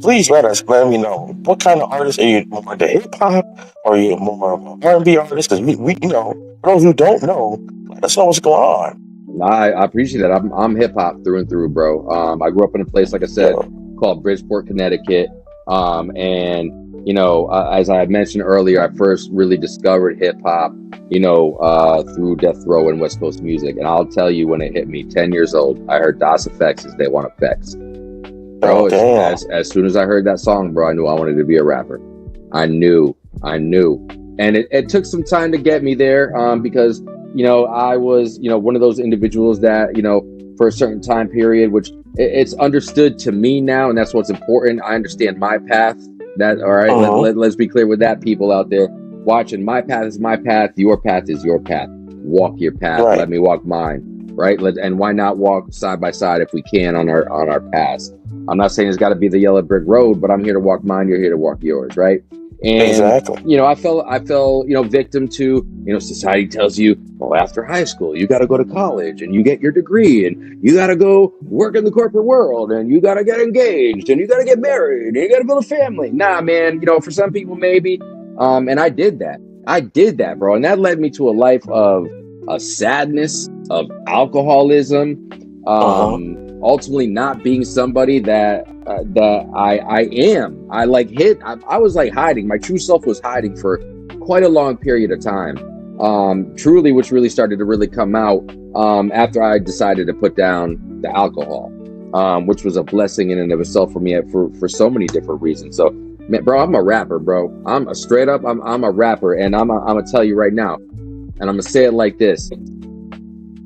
Please let me know, what kind of artist are you? More into hip hop, or are you more of an R&B artist? Because we you know, for those who don't know, let us know what's going on. I appreciate that. I'm hip hop through and through, bro. I grew up in a place, like I said, called Bridgeport, Connecticut. And you know, as I mentioned earlier, I first really discovered hip hop, you know, through Death Row and West Coast music. And I'll tell you, when it hit me, 10 years old, I heard Das Effects' They Want Effects. Bro, as soon as I heard that song, bro, I knew I wanted to be a rapper. I knew. And it took some time to get me there, because, you know, I was, you know, one of those individuals that, you know, for a certain time period, which it's understood to me now, and that's what's important. I understand my path. That, all right, let's be clear with that, people out there watching. My path is my path. Your path is your path. Walk your path. Let me walk mine. Right? And why not walk side by side if we can on our paths? I'm not saying it's got to be the yellow brick road, but I'm here to walk mine. You're here to walk yours, right? And Exactly. I fell victim to, society tells you, well, after high school you got to go to college and you get your degree and you got to go work in the corporate world and you got to get engaged and you got to get married and you got to build a family. Nah, man, for some people maybe, and I did that, bro, and that led me to a life of sadness, of alcoholism, Uh-huh. ultimately not being somebody that I am. I was like hiding. My true self was hiding for quite a long period of time. Truly, which really started to really come out after I decided to put down the alcohol, which was a blessing in and of itself for me for so many different reasons. So, man, bro, I'm a rapper, bro. I'm a rapper, and I'm gonna tell you right now, and I'm gonna say it like this.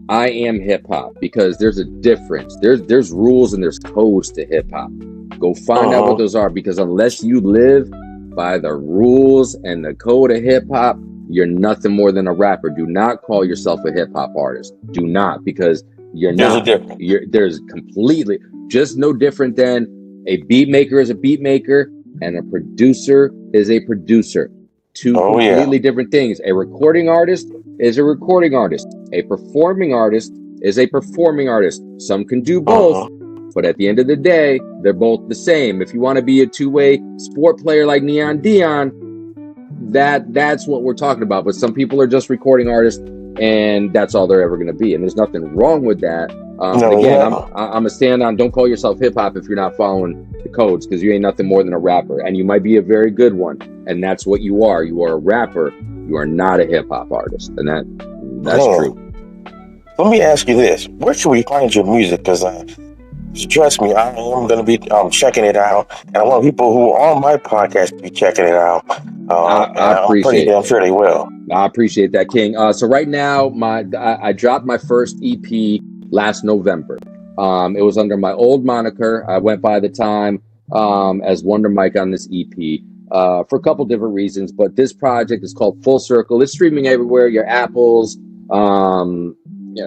I am hip hop because there's a difference. There's rules and there's codes to hip hop. Go find out what those are, because unless you live by the rules and the code of hip hop, you're nothing more than a rapper. Do not call yourself a hip hop artist. Do not, because you're not. There's a difference. There's completely just no different than a beat maker is a beat maker and a producer is a producer. Two completely different things. A recording artist is a recording artist. A performing artist is a performing artist. Some can do both, but at the end of the day, they're both the same. If you want to be a two-way sport player like Neon Dion, that's what we're talking about. But some people are just recording artists, and that's all they're ever going to be. And there's nothing wrong with that. I'm a stand on, don't call yourself hip hop if you're not following the codes, because you ain't nothing more than a rapper, and you might be a very good one, and that's what you are. You are a rapper. You are not a hip hop artist, and that's true. Let me ask you this: where should we find your music? Because trust me, I am going to be checking it out, and I want people who are on my podcast to be checking it out. I appreciate it. I'm sure they will. I appreciate that, King. So right now, I dropped my first EP last November. It was under my old moniker. I went by the time as Wonder Mike on this EP for a couple different reasons, but this project is called Full Circle. It's streaming everywhere, your Apples,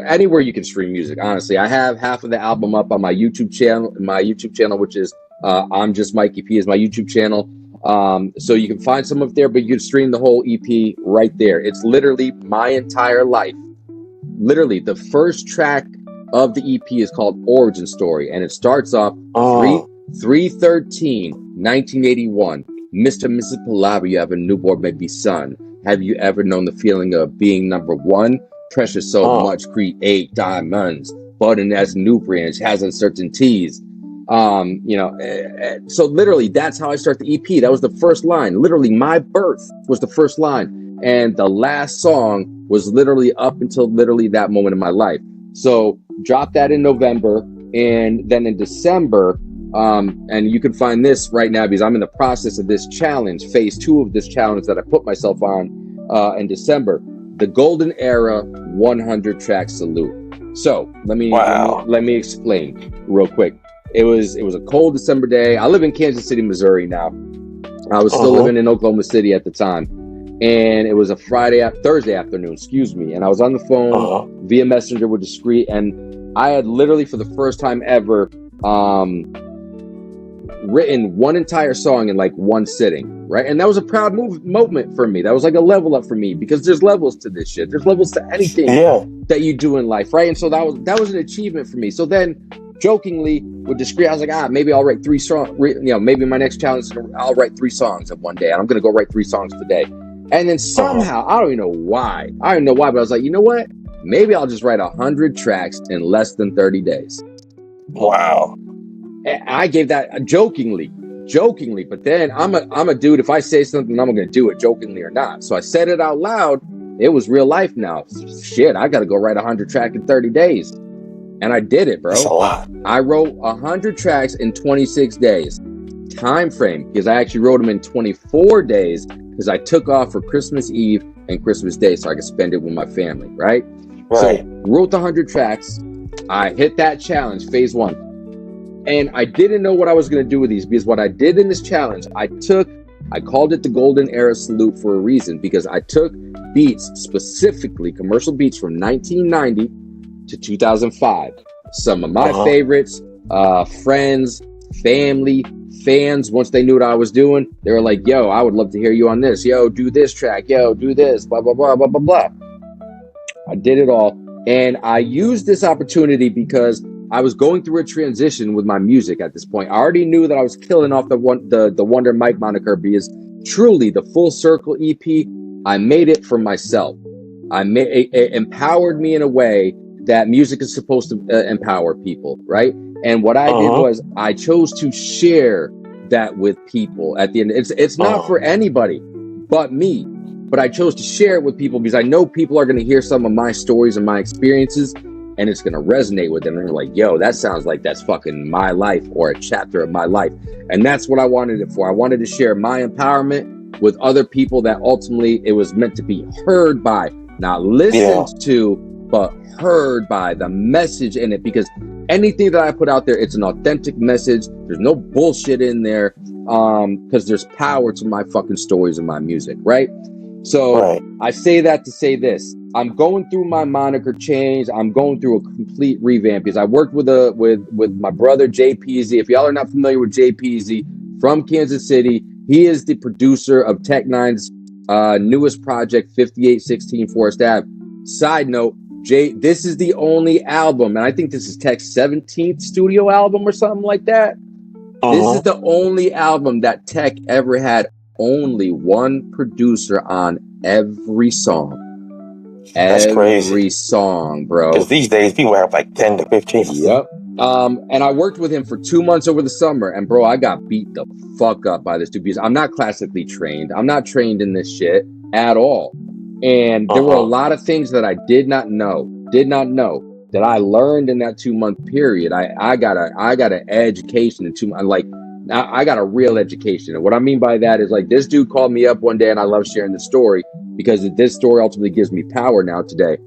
anywhere you can stream music. Honestly, I have half of the album up on my YouTube channel, which is I'm Just Mikey P is my YouTube channel. So you can find some of there, but you can stream the whole EP right there. It's literally my entire life. Literally, the first track of the EP is called Origin Story, and it starts off 3/13, 1981. Mr. and Mrs. Palabra, you have a newborn baby son. Have you ever known the feeling of being number one? Pressure so much, create diamonds. Budding as new branch has uncertainties. So literally, that's how I start the EP. That was the first line. Literally, my birth was the first line, and the last song was literally up until literally that moment in my life. So drop that in November, and then in December, and you can find this right now because I'm in the process of this challenge, phase 2 of this challenge that I put myself on in December, the Golden Era 100 track salute. So let me explain real quick. It was a cold December day. I live in Kansas City, Missouri now. I was still living in Oklahoma City at the time. And it was a Thursday afternoon, and I was on the phone via Messenger with Discreet, and I had literally for the first time ever written one entire song in like one sitting, right? And that was a proud moment for me. That was like a level up for me, because there's levels to this shit. There's levels to anything that you do in life, right? And so that was an achievement for me. So then, jokingly with Discreet, I was like, maybe I'll write 3 songs. Maybe my next challenge is I'll write 3 songs in one day, and I'm gonna go write 3 songs today. And then somehow, I don't even know why, but I was like, you know what? Maybe I'll just write 100 tracks in less than 30 days. Wow. And I gave that jokingly, but then I'm a dude. If I say something, I'm going to do it, jokingly or not. So I said it out loud. It was real life now. Shit, I got to go write 100 tracks in 30 days. And I did it, bro. That's a lot. I wrote 100 tracks in 26 days. Time frame, because I actually wrote them in 24 days, because I took off for Christmas Eve and Christmas Day so I could spend it with my family, right? So wrote the 100 tracks. I hit that challenge, phase 1. And I didn't know what I was going to do with these, because what I did in this challenge, I called it the Golden Era Salute for a reason, because I took beats, specifically commercial beats from 1990 to 2005. Some of my favorites, Friends, family, fans. Once they knew what I was doing, they were like, yo, I would love to hear you on this. Yo, do this track. Yo, do this, blah, blah, blah, blah, blah, blah. I did it all. And I used this opportunity because I was going through a transition with my music at this point. I already knew that I was killing off the Wonder Mike moniker, because truly the Full Circle EP, I made it for myself. It empowered me in a way that music is supposed to empower people, right? And what I did was I chose to share that with people at the end. It's not for anybody but me, but I chose to share it with people because I know people are going to hear some of my stories and my experiences, and it's going to resonate with them. And they're like, yo, that sounds like that's fucking my life or a chapter of my life. And that's what I wanted it for. I wanted to share my empowerment with other people that ultimately it was meant to be heard by, not listened to, but heard by, the message in it. Because anything that I put out there, it's an authentic message. There's no bullshit in there, because there's power to my fucking stories and my music, right? So I say that to say this. I'm going through my moniker change. I'm going through a complete revamp because I worked with my brother Jay Peasy. If y'all are not familiar with Jay Peasy from Kansas City, he is the producer of Tech Nine's newest project, 5816 Forest Ave. Side note, Jay, this is the only album, and I think this is Tech's 17th studio album or something like that. This is the only album that Tech ever had only one producer on every song. That's crazy. Every song, bro. Because these days people have like 10 to 15. Yep. And I worked with him for 2 months over the summer, and bro, I got beat the fuck up by this dude because I'm not classically trained. I'm not trained in this shit at all. And there were a lot of things that I did not know that I learned in that 2 month period. I got an education in 2 months. Like, I got a real education. And what I mean by that is, like, this dude called me up one day, and I love sharing the story because this story ultimately gives me power now today.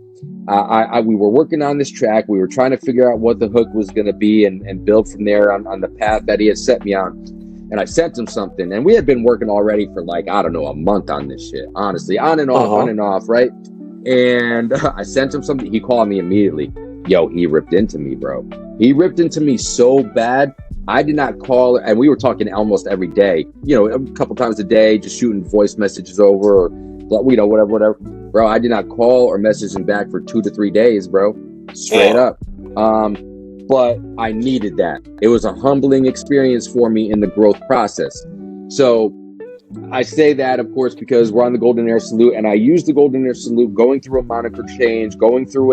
We were working on this track. We were trying to figure out what the hook was going to be and build from there on the path that he had set me on. And I sent him something, and we had been working already for like, I don't know, a month on this shit, honestly, on and off, right? And I sent him something. He called me immediately. Yo, he ripped into me, bro. He ripped into me so bad. I did not call, and we were talking almost every day, a couple times a day, just shooting voice messages over, or, whatever. Bro, I did not call or message him back for 2 to 3 days, bro. Straight up. But I needed that. It was a humbling experience for me in the growth process. So I say that, of course, because we're on the Golden Era Salute, and I use the Golden Era Salute going through a moniker change, going through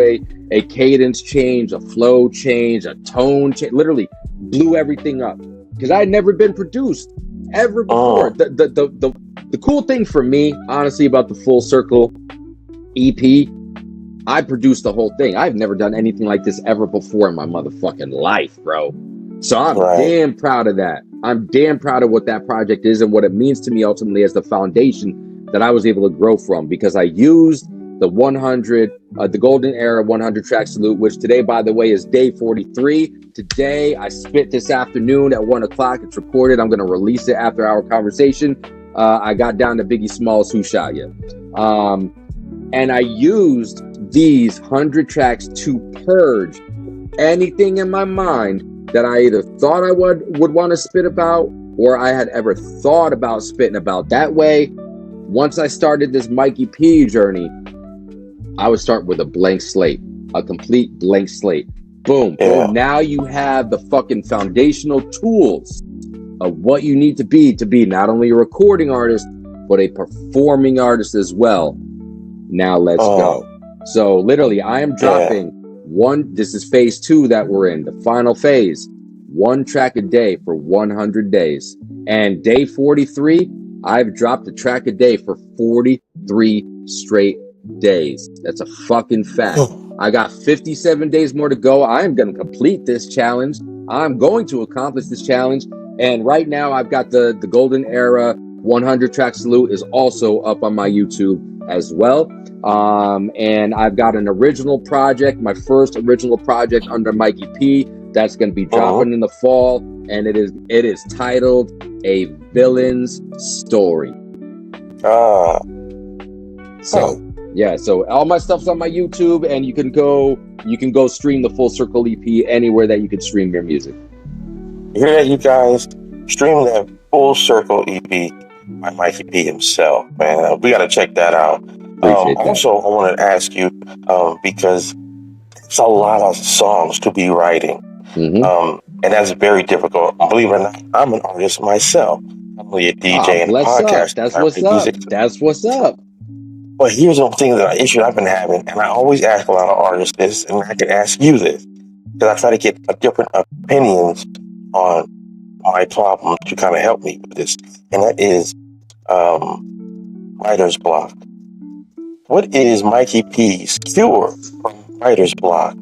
a cadence change, a flow change, a tone change, literally blew everything up because I had never been produced ever before. The cool thing for me, honestly, about the Full Circle EP, I produced the whole thing. I've never done anything like this ever before in my motherfucking life, bro. So I'm damn proud of that. I'm damn proud of what that project is and what it means to me ultimately as the foundation that I was able to grow from, because I used the the Golden Era 100 track salute, which today, by the way, is day 43. Today, I spit this afternoon at 1 o'clock. It's recorded. I'm going to release it after our conversation. I got down to Biggie Smalls, Who Shot Ya? And I used these 100 tracks to purge anything in my mind that I either thought I would want to spit about, or I had ever thought about spitting about. That way, once I started this Mikey P journey, I would start with a blank slate, a complete blank slate. Boom. Yeah. Boom. Now you have the fucking foundational tools of what you need to be not only a recording artist, but a performing artist as well. Now let's go. So literally, I am dropping this is phase 2 that we're in, the final phase, 1 track a day for 100 days. And day 43, I've dropped a track a day for 43 straight days. That's a fucking fact. I got 57 days more to go. I am going to complete this challenge. I'm going to accomplish this challenge. And right now I've got the Golden Era 100 track salute is also up on my YouTube as well. And I've got an original project, my first original project under Mikey P, that's going to be dropping in the fall, and it is titled A Villain's Story. So all my stuff's on my YouTube, and you can go stream the Full Circle EP anywhere that you can stream your music. You hear that, you guys? Stream that Full Circle EP by Mikey P himself, man. We got to check that out. Appreciate that. Also, I want to ask you, because it's a lot of songs to be writing. And that's very difficult. Believe it or not, I'm an artist myself. I'm only a DJ and a Bless up. podcast. That's I what's write up. music. That's what's up. But here's the thing that issue I've been having, and I always ask a lot of artists this, and I can ask you this, because I try to get a different opinions on my problem to kind of help me with this, and that is writer's block. What is Mikey P's cure from writer's block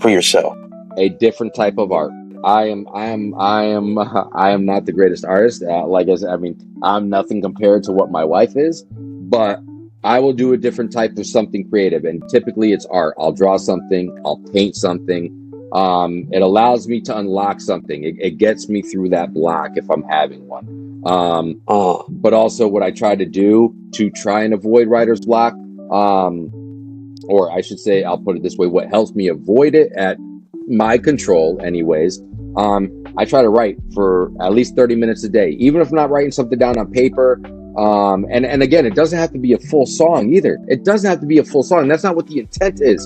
for yourself? A different type of art. I am not the greatest artist. Like I said, I mean, I'm nothing compared to what my wife is, but I will do a different type of something creative, and typically it's art. I'll draw something, I'll paint something. It allows me to unlock something. It gets me through that block if I'm having one. But also what I try to do to try and avoid writer's block, or I should say, I'll put it this way, what helps me avoid it at my control anyways, I try to write for at least 30 minutes a day, even if I'm not writing something down on paper. And again, it doesn't have to be a full song either. It doesn't have to be a full song. That's not what the intent is.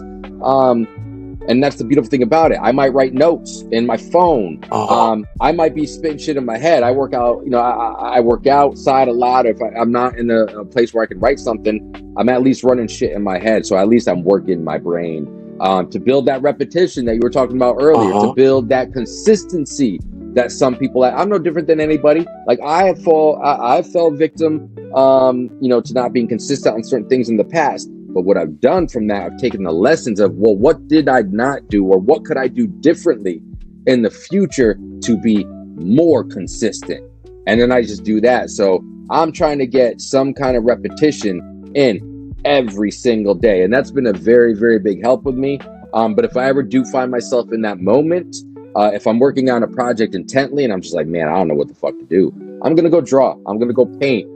And that's the beautiful thing about it. I might write notes in my phone. I might be spitting shit in my head. I work out, I work outside a lot. If I'm not in a place where I can write something, I'm at least running shit in my head. So at least I'm working my brain to build that repetition that you were talking about earlier, to build that consistency that some people, I'm no different than anybody. Like I fell victim, to not being consistent on certain things in the past. But what I've done from that, I've taken the lessons of, well, what did I not do, or what could I do differently in the future to be more consistent? And then I just do that. So I'm trying to get some kind of repetition in every single day. And that's been a very, very big help with me. But if I ever do find myself in that moment, if I'm working on a project intently and I'm just like, man, I don't know what the fuck to do, I'm going to go draw. I'm going to go paint.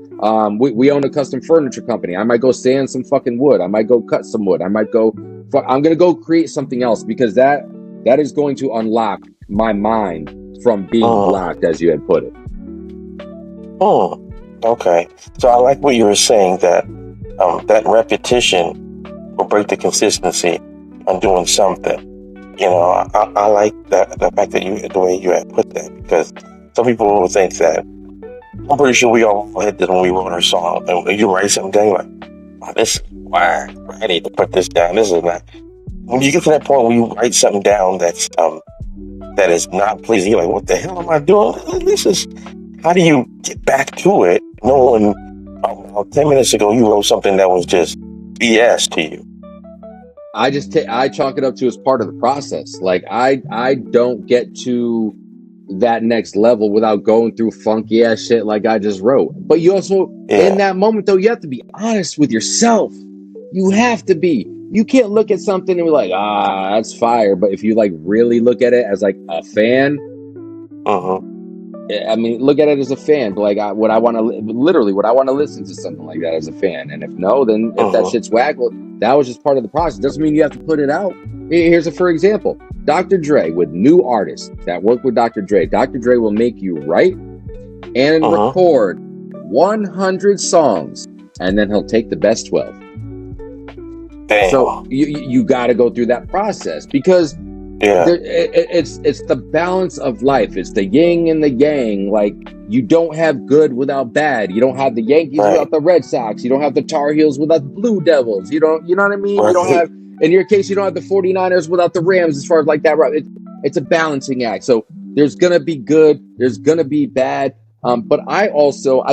We own a custom furniture company. I might go sand some fucking wood. I might go cut some wood. I'm going to go create something else, because that is going to unlock my mind from being blocked, as you had put it. Okay. So I like what you were saying, that that repetition will break the consistency on doing something. I like the fact that the way you had put that, because some people will think that, I'm pretty sure we all had this when we wrote our song. And you write something down, like, oh, this is why I need to put this down. This is not. When you get to that point where you write something down that is not pleasing, you're like, what the hell am I doing? How do you get back to it knowing 10 minutes ago you wrote something that was just BS to you? I chalk it up to as part of the process. Like I don't get to that next level without going through funky ass shit like I just wrote. But you also, in that moment though, you have to be honest with yourself. You have to be. You can't look at something and be like, that's fire. But if you like really look at it as like a fan, I mean, look at it as a fan. But like, would I want to listen to something like that as a fan? And if no, then if that shit's whack, well, that was just part of the process. Doesn't mean you have to put it out. Here's for example, Dr. Dre, with new artists that work with Dr. Dre. Dr. Dre will make you write and record 100 songs, and then he'll take the best 12. Damn. So you got to go through that process, because it's the balance of life. It's the yin and the yang. Like, you don't have good without bad. You don't have the Yankees without the Red Sox. You don't have the Tar Heels without the Blue Devils. You know what I mean? You don't have, in your case, you don't have the 49ers without the Rams, as far as like that. It's a balancing act. So there's going to be good. There's going to be bad. But I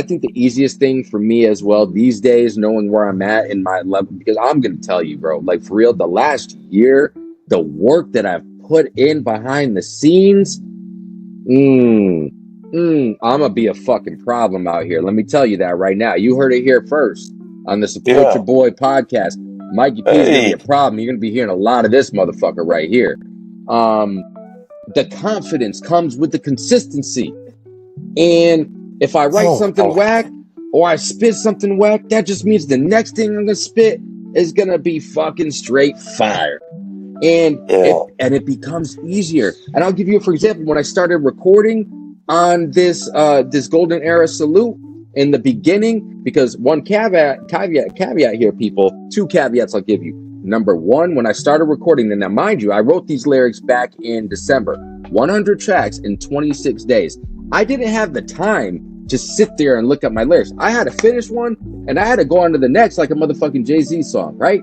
think the easiest thing for me as well these days, knowing where I'm at in my level, because I'm going to tell you, bro, like for real, the last year, the work that I've put in behind the scenes, I'm gonna be a fucking problem out here. Let me tell you that right now. You heard it here first on the Support Your Boy podcast. Mikey P is gonna be a problem. You're gonna be hearing a lot of this motherfucker right here. The confidence comes with the consistency. And if I write something whack or I spit something whack, that just means the next thing I'm gonna spit is gonna be fucking straight fire. and Yeah. it becomes easier. And I'll give you, for example, when I started recording on this golden era salute in the beginning, because one caveat here, people, two caveats I'll give you. Number one, when I started recording, and now mind you, I wrote these lyrics back in December, 100 tracks in 26 days. I didn't have the time to sit there and look at my lyrics. I had to finish one and I had to go on to the next like a motherfucking Jay-Z song, right?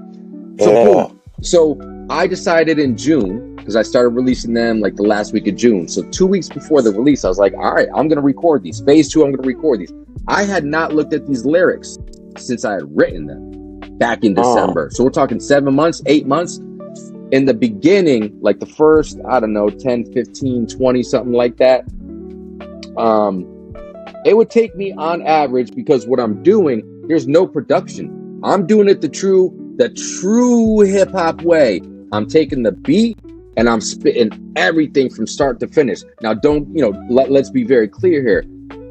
So boom. So I decided in June, because I started releasing them like the last week of June. So 2 weeks before the release, I was like, all right, I'm going to record these. Phase 2, I'm going to record these. I had not looked at these lyrics since I had written them back in December. So we're talking 7 months, 8 months. In the beginning, like the first, I don't know, 10, 15, 20, something like that. It would take me on average, because what I'm doing, there's no production. I'm doing it the true hip hop way. I'm taking the beat and I'm spitting everything from start to finish. Now, let's be very clear here.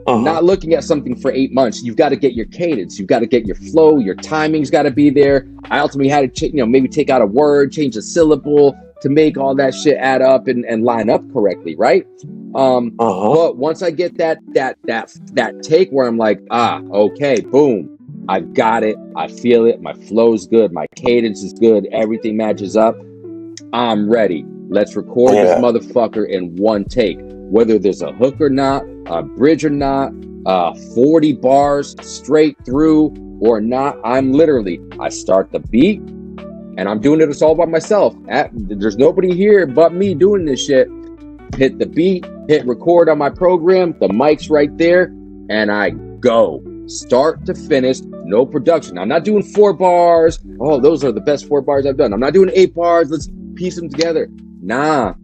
Not looking at something for 8 months. You've got to get your cadence. You've got to get your flow. Your timing's got to be there. I ultimately had to, maybe take out a word, change a syllable to make all that shit add up and line up correctly, right? But once I get that take where I'm like, okay, boom, I've got it. I feel it. My flow's good. My cadence is good. Everything matches up. I'm ready. Let's record this motherfucker in one take. Whether there's a hook or not, a bridge or not, 40 bars straight through or not, I start the beat and I'm doing it all by myself. There's nobody here but me doing this shit. Hit the beat, hit record on my program, the mic's right there, and I go. Start to finish, no production. I'm not doing 4 bars. Oh, those are the best 4 bars I've done. I'm not doing 8 bars. Let's piece them together. Nah.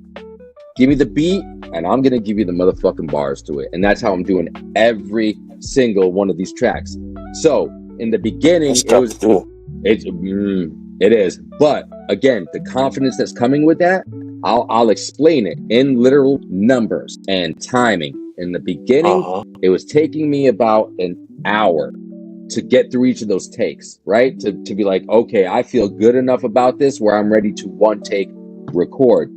Give me the beat, and I'm going to give you the motherfucking bars to it. And that's how I'm doing every single one of these tracks. So, in the beginning, it is. But, again, the confidence that's coming with that, I'll explain it in literal numbers and timing. In the beginning, it was taking me about an hour to get through each of those takes, right? To be like, okay, I feel good enough about this where I'm ready to one take record.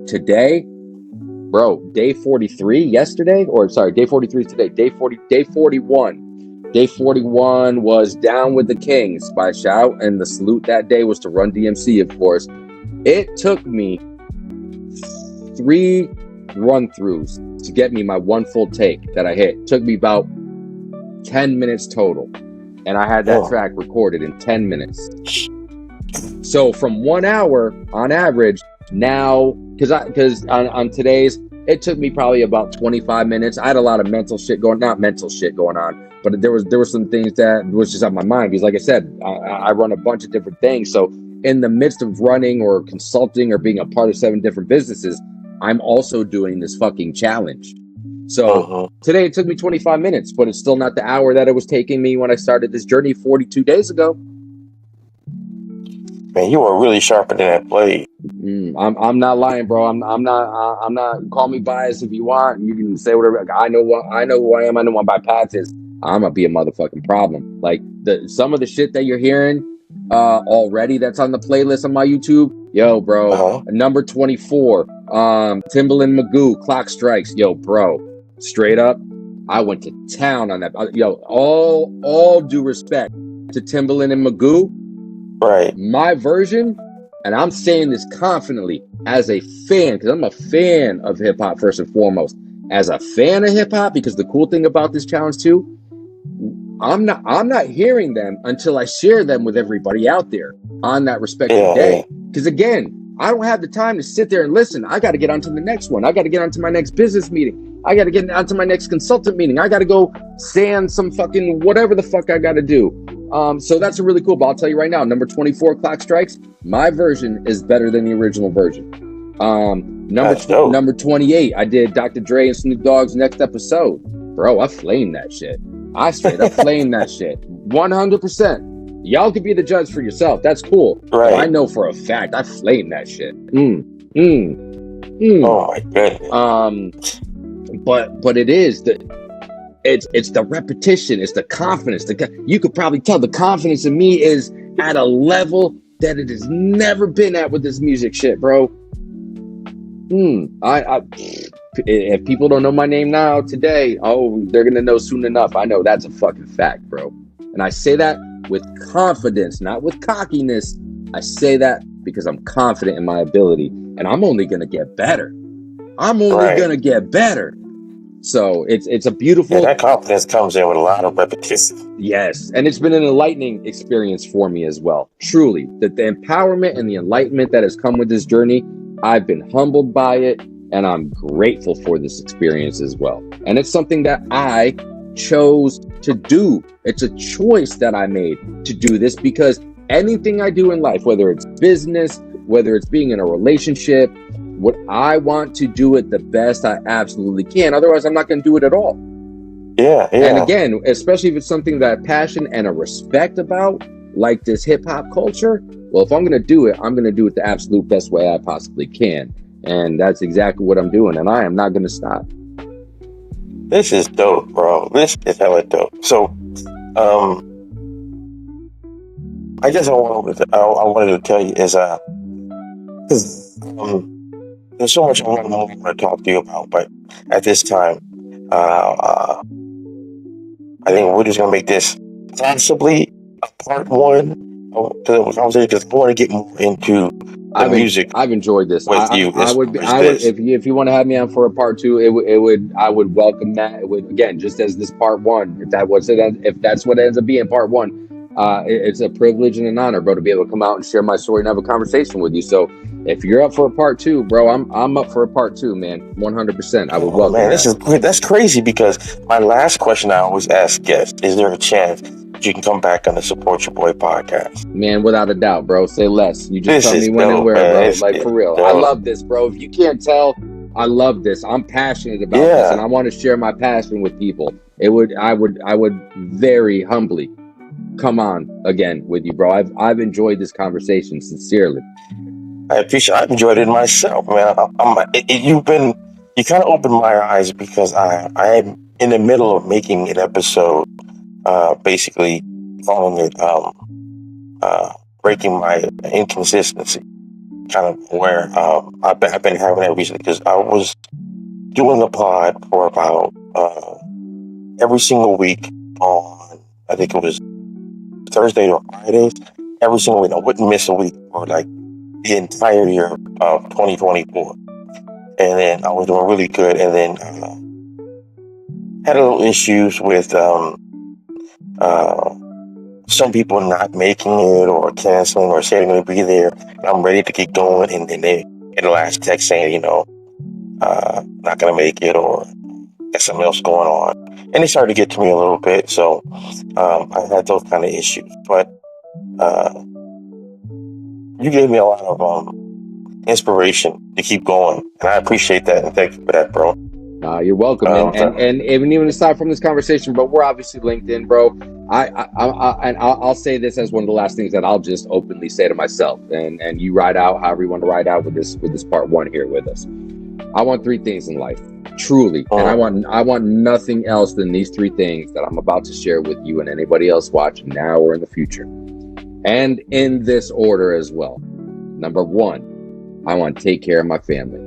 Today, bro, day 43 yesterday, day 43 today, day 41. Day 41 was Down with the Kings by Shout, and the salute that day was to Run DMC, of course. It took me 3 run-throughs to get me my one full take that I hit. It took me about 10 minutes total, and I had that track recorded in 10 minutes. So from 1 hour on average, now, because on today's, it took me probably about 25 minutes. I had a lot of not mental shit going on, but there were some things that was just on my mind, because like I said, I run a bunch of different things. So in the midst of running or consulting or being a part of 7 different businesses, I'm also doing this fucking challenge. So today it took me 25 minutes, but it's still not the hour that it was taking me when I started this journey 42 days ago. Man, you are really sharpening that blade. I'm not lying, bro. I'm not. Call me biased if you want. You can say whatever. I know who I am. I know what my path is. I'm gonna be a motherfucking problem. Like some of the shit that you're hearing already that's on the playlist on my YouTube. Yo, bro. Number 24. Timbaland Magoo, Clock Strikes. Yo, bro. Straight up, I went to town on that. Yo, all due respect to Timbaland and Magoo. Right. My version, and I'm saying this confidently as a fan, because I'm a fan of hip hop first and foremost. As a fan of hip hop, because the cool thing about this challenge too, I'm not hearing them until I share them with everybody out there on that respective day. Because again, I don't have the time to sit there and listen. I got to get on to the next one. I got to get on to my next business meeting. I got to get on to my next consultant meeting. I got to go sand some fucking whatever the fuck I got to do. So that's a really cool, but I'll tell you right now, number 24, Clock Strikes, my version is better than the original version. Number 28, I did Dr. Dre and Snoop Dogg's Next Episode. Bro, I flamed that shit. I straight up flamed that shit. 100%. Y'all could be the judge for yourself. That's cool. Right. But I know for a fact I flamed that shit. Oh my goodness. But it is it's the repetition, it's the confidence. You could probably tell the confidence in me is at a level that it has never been at with this music shit, bro. If people don't know my name now today, they're gonna know soon enough. I know that's a fucking fact, bro. And I say that with confidence, not with cockiness. I say that because I'm confident in my ability, and I'm only gonna get better. Gonna get better. So it's a beautiful. Yeah, that confidence comes in with a lot of repetition. Yes, and it's been an enlightening experience for me as well. Truly, the empowerment and the enlightenment that has come with this journey, I've been humbled by it, and I'm grateful for this experience as well. And it's something that I chose to do. It's a choice that I made to do this, because anything I do in life, whether it's business, whether it's being in a relationship, what I want to do it the best I absolutely can. Otherwise, I'm not going to do it at all. Yeah. And again, especially if it's something that I have passion and a respect about, like this hip hop culture. Well, if I'm going to do it, I'm going to do it the absolute best way I possibly can. And that's exactly what I'm doing. And I am not going to stop. This is dope, bro. This is hella dope. So, I guess I wanted to tell you is, there's so much I want to talk to you about, but at this time, I think we're just gonna make this possibly a part one to the conversation, because I want to get more into the music. I've enjoyed this with you. I would if you want to have me on for a part two, I would welcome that. It would, again, just as this part one, if that's what ends up being part one. It's a privilege and an honor, bro, to be able to come out and share my story and have a conversation with you. So if you're up for a part two, bro, I'm up for a part two, man. 100%. I would welcome man, that. this is great. That's crazy, because my last question I always ask guests, is there a chance that you can come back on the Support Your Boy podcast? Man, without a doubt, bro. Say less. You just tell me when and where, bro. Like, for real. Dope. I love this, bro. If you can't tell, I love this. I'm passionate about this, and I want to share my passion with people. I would very humbly come on again with you, bro. I've enjoyed this conversation sincerely. I appreciate it. I've enjoyed it myself, man. You kind of opened my eyes, because I am in the middle of making an episode, basically calling it breaking my inconsistency, kind of where I've been having that recently, because I was doing a pod for about every single week on, I think it was Thursday or Fridays, every single week. I wouldn't miss a week for like the entire year of 2024. And then I was doing really good, and then had a little issues with some people not making it or canceling or saying they're going to be there. I'm ready to keep going, and then they get the last text saying, not going to make it, or got something else going on. And they started to get to me a little bit, so I had those kind of issues. But you gave me a lot of inspiration to keep going, and I appreciate that, and thank you for that, bro. You're welcome, and even aside from this conversation, bro, we're obviously linked in, bro. I'll say this as one of the last things that I'll just openly say to myself, and you ride out however you want to ride out with this part one here with us. I want three things in life, truly, and I want nothing else than these three things that I'm about to share with you and anybody else watching now or in the future, and in this order as well. Number one, I want to take care of my family.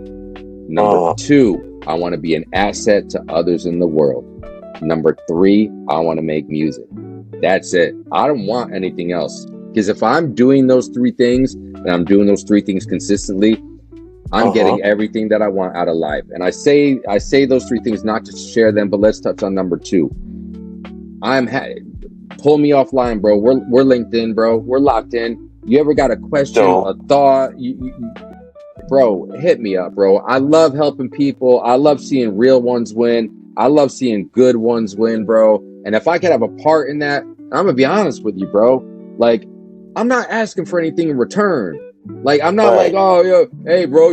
Number two, I want to be an asset to others in the world. Number three, I want to make music. That's it. I don't want anything else. Because if I'm doing those three things, and I'm doing those three things consistently, I'm getting everything that I want out of life. And I say those three things not to share them, but let's touch on number two. Pull me offline, bro. We're linked in, bro. We're locked in. You ever got a question, a thought? Bro, hit me up, bro. I love helping people. I love seeing real ones win. I love seeing good ones win, bro. And if I could have a part in that, I'm going to be honest with you, bro. Like, I'm not asking for anything in return. Like, I'm not like, oh, yo, hey, bro,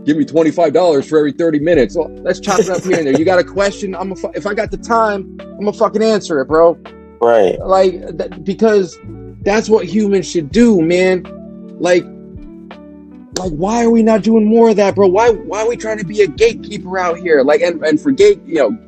give me $25 for every 30 minutes. Oh, let's chop it up here and there. You got a question? If I got the time, I'm going to fucking answer it, bro. Right. Like, because that's what humans should do, man. Like, Like, why are we not doing more of that, bro? Why are we trying to be a gatekeeper out here? Like, and for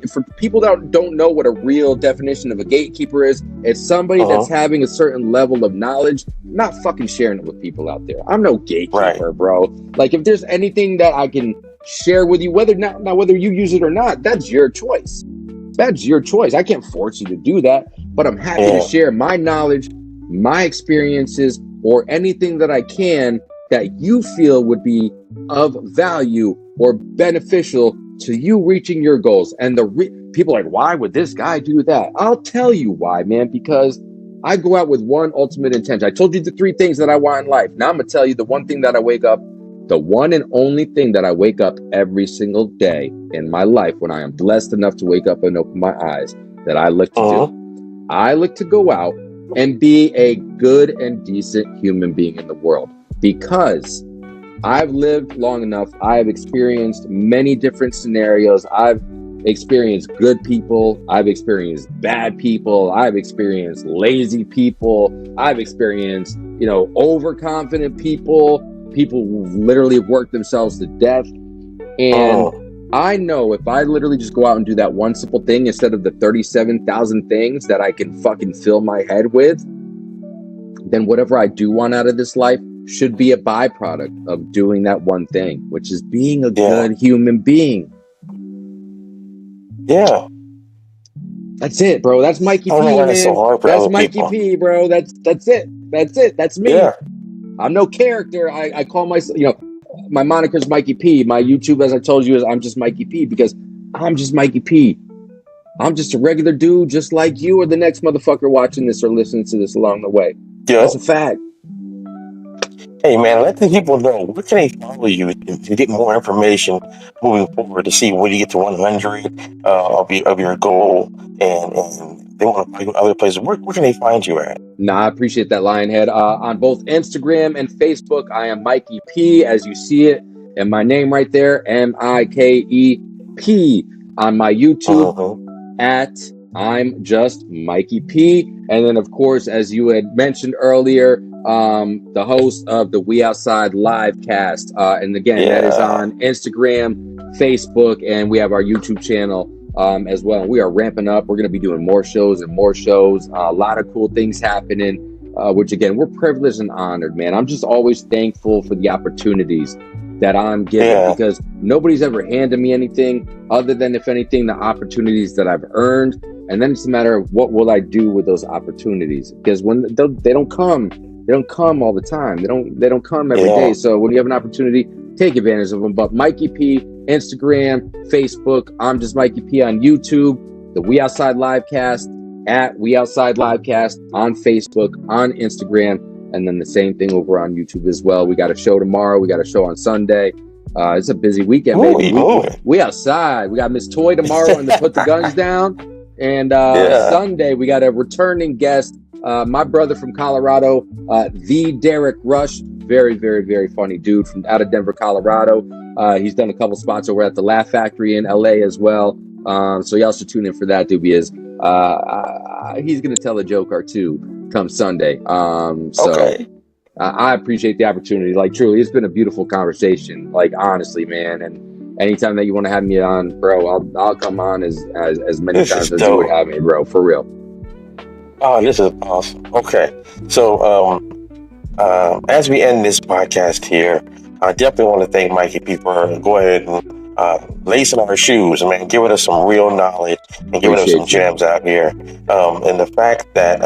for people that don't know what a real definition of a gatekeeper is, it's somebody that's having a certain level of knowledge, not fucking sharing it with people out there. I'm no gatekeeper, bro. Like, if there's anything that I can share with you, whether you use it or not, that's your choice. That's your choice. I can't force you to do that, but I'm happy to share my knowledge, my experiences, or anything that I can that you feel would be of value or beneficial to you reaching your goals. And people are like, why would this guy do that? I'll tell you why, man, because I go out with one ultimate intention. I told you the 3 things that I want in life. Now I'm going to tell you the one thing that I wake up, the one and only thing that I wake up every single day in my life when I am blessed enough to wake up and open my eyes, that I look to do. I look to go out and be a good and decent human being in the world. Because I've lived long enough, I've experienced many different scenarios. I've experienced good people, I've experienced bad people, I've experienced lazy people, I've experienced, overconfident people who literally worked themselves to death. And I know if I literally just go out and do that one simple thing instead of the 37,000 things that I can fucking fill my head with, then whatever I do want out of this life should be a byproduct of doing that one thing, which is being a good human being. Yeah. That's it, bro. That's Mikey P, man. So that's Mikey P, bro. That's it. That's it. That's me. Yeah. I'm no character. I call myself, my moniker's Mikey P. My YouTube, as I told you, is I'm just Mikey P, because I'm just Mikey P. I'm just a regular dude just like you or the next motherfucker watching this or listening to this along the way. Yeah. That's a fact. Hey, man, let the people know, where can they follow you to get more information moving forward, to see when you get to 100 of your goal, and they want to find other places. Where can they find you at? I appreciate that, Lionhead. On both Instagram and Facebook, I am Mikey P, as you see it, and my name right there, MIKEP. On my YouTube, at I'm just Mikey P. And then, of course, as you had mentioned earlier, the host of the We Outside live cast. And again, that is on Instagram, Facebook, and we have our YouTube channel as well. We are ramping up. We're going to be doing more shows and more shows. A lot of cool things happening, which again, we're privileged and honored, man. I'm just always thankful for the opportunities that I'm given, because nobody's ever handed me anything other than, if anything, the opportunities that I've earned. And then it's a matter of what will I do with those opportunities, because when they don't come all the time. They don't come every day. So when you have an opportunity, take advantage of them. But Mikey P, Instagram, Facebook, I'm just Mikey P on YouTube, the We Outside Livecast at We Outside Livecast on Facebook, on Instagram, and then the same thing over on YouTube as well. We got a show tomorrow. We got a show on Sunday. It's a busy weekend, baby. We outside. We got Miss Toy tomorrow and the Put the Guns Down. And Sunday, we got a returning guest, my brother from Colorado, the Derek Rush. Very, very, very funny dude from out of Denver, Colorado. He's done a couple spots over at the Laugh Factory in LA as well. So y'all should tune in for that, dude, because he's going to tell a joke or two come Sunday. I appreciate the opportunity. Like, truly, it's been a beautiful conversation. Like, honestly, man. And anytime that you want to have me on, bro, I'll come on as many times as you would have me, bro. For real. Oh, this is awesome. Okay. So, as we end this podcast here, I definitely want to thank Mikey P for go ahead and lacing our shoes, man, giving us some real knowledge and giving us some gems out here. And the fact that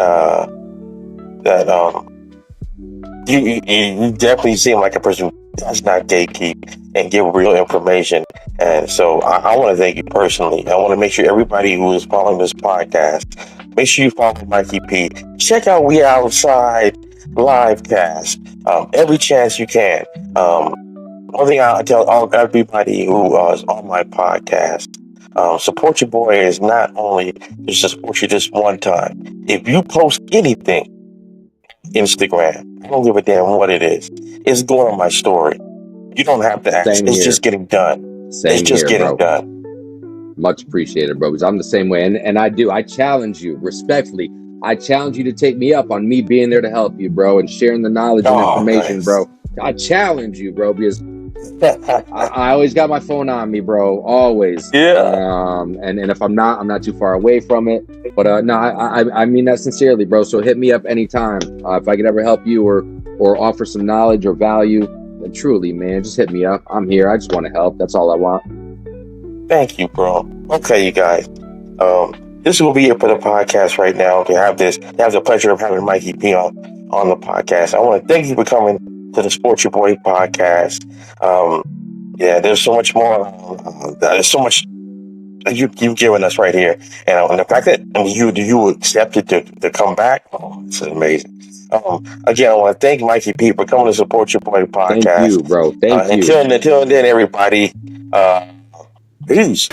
you definitely seem like a person who does not gatekeep and give real information. And so I want to thank you personally. I want to make sure everybody who is following this podcast, make sure you follow Mikey P. Check out We Outside Livecast every chance you can. One thing I tell everybody who is on my podcast, support your boy is not only just to support you just one time. If you post anything, Instagram, I don't give a damn what it is. It's going on my story. You don't have to ask. It's just getting done. It's just getting done. Much appreciated, bro. Because I'm the same way. And I challenge you respectfully. I challenge you to take me up on me being there to help you, bro, and sharing the knowledge and information, bro. I challenge you, bro, because I always got my phone on me, bro. Always. Yeah. And if I'm not too far away from it. But no, I mean that sincerely, bro. So hit me up anytime. If I could ever help you or offer some knowledge or value, then truly, man, just hit me up. I'm here. I just want to help. That's all I want. Thank you, bro. Okay, you guys. This will be it for the podcast right now. To have the pleasure of having Mikey P on the podcast. I want to thank you for coming to the Sports Your Boy podcast. Yeah, there's so much more. There's so much you've given us right here, and the fact that you accepted to come back, oh, it's amazing. Again, I want to thank Mikey P for coming to Support Your Boy Thank podcast. you, bro. Thank you. Until then, everybody, peace.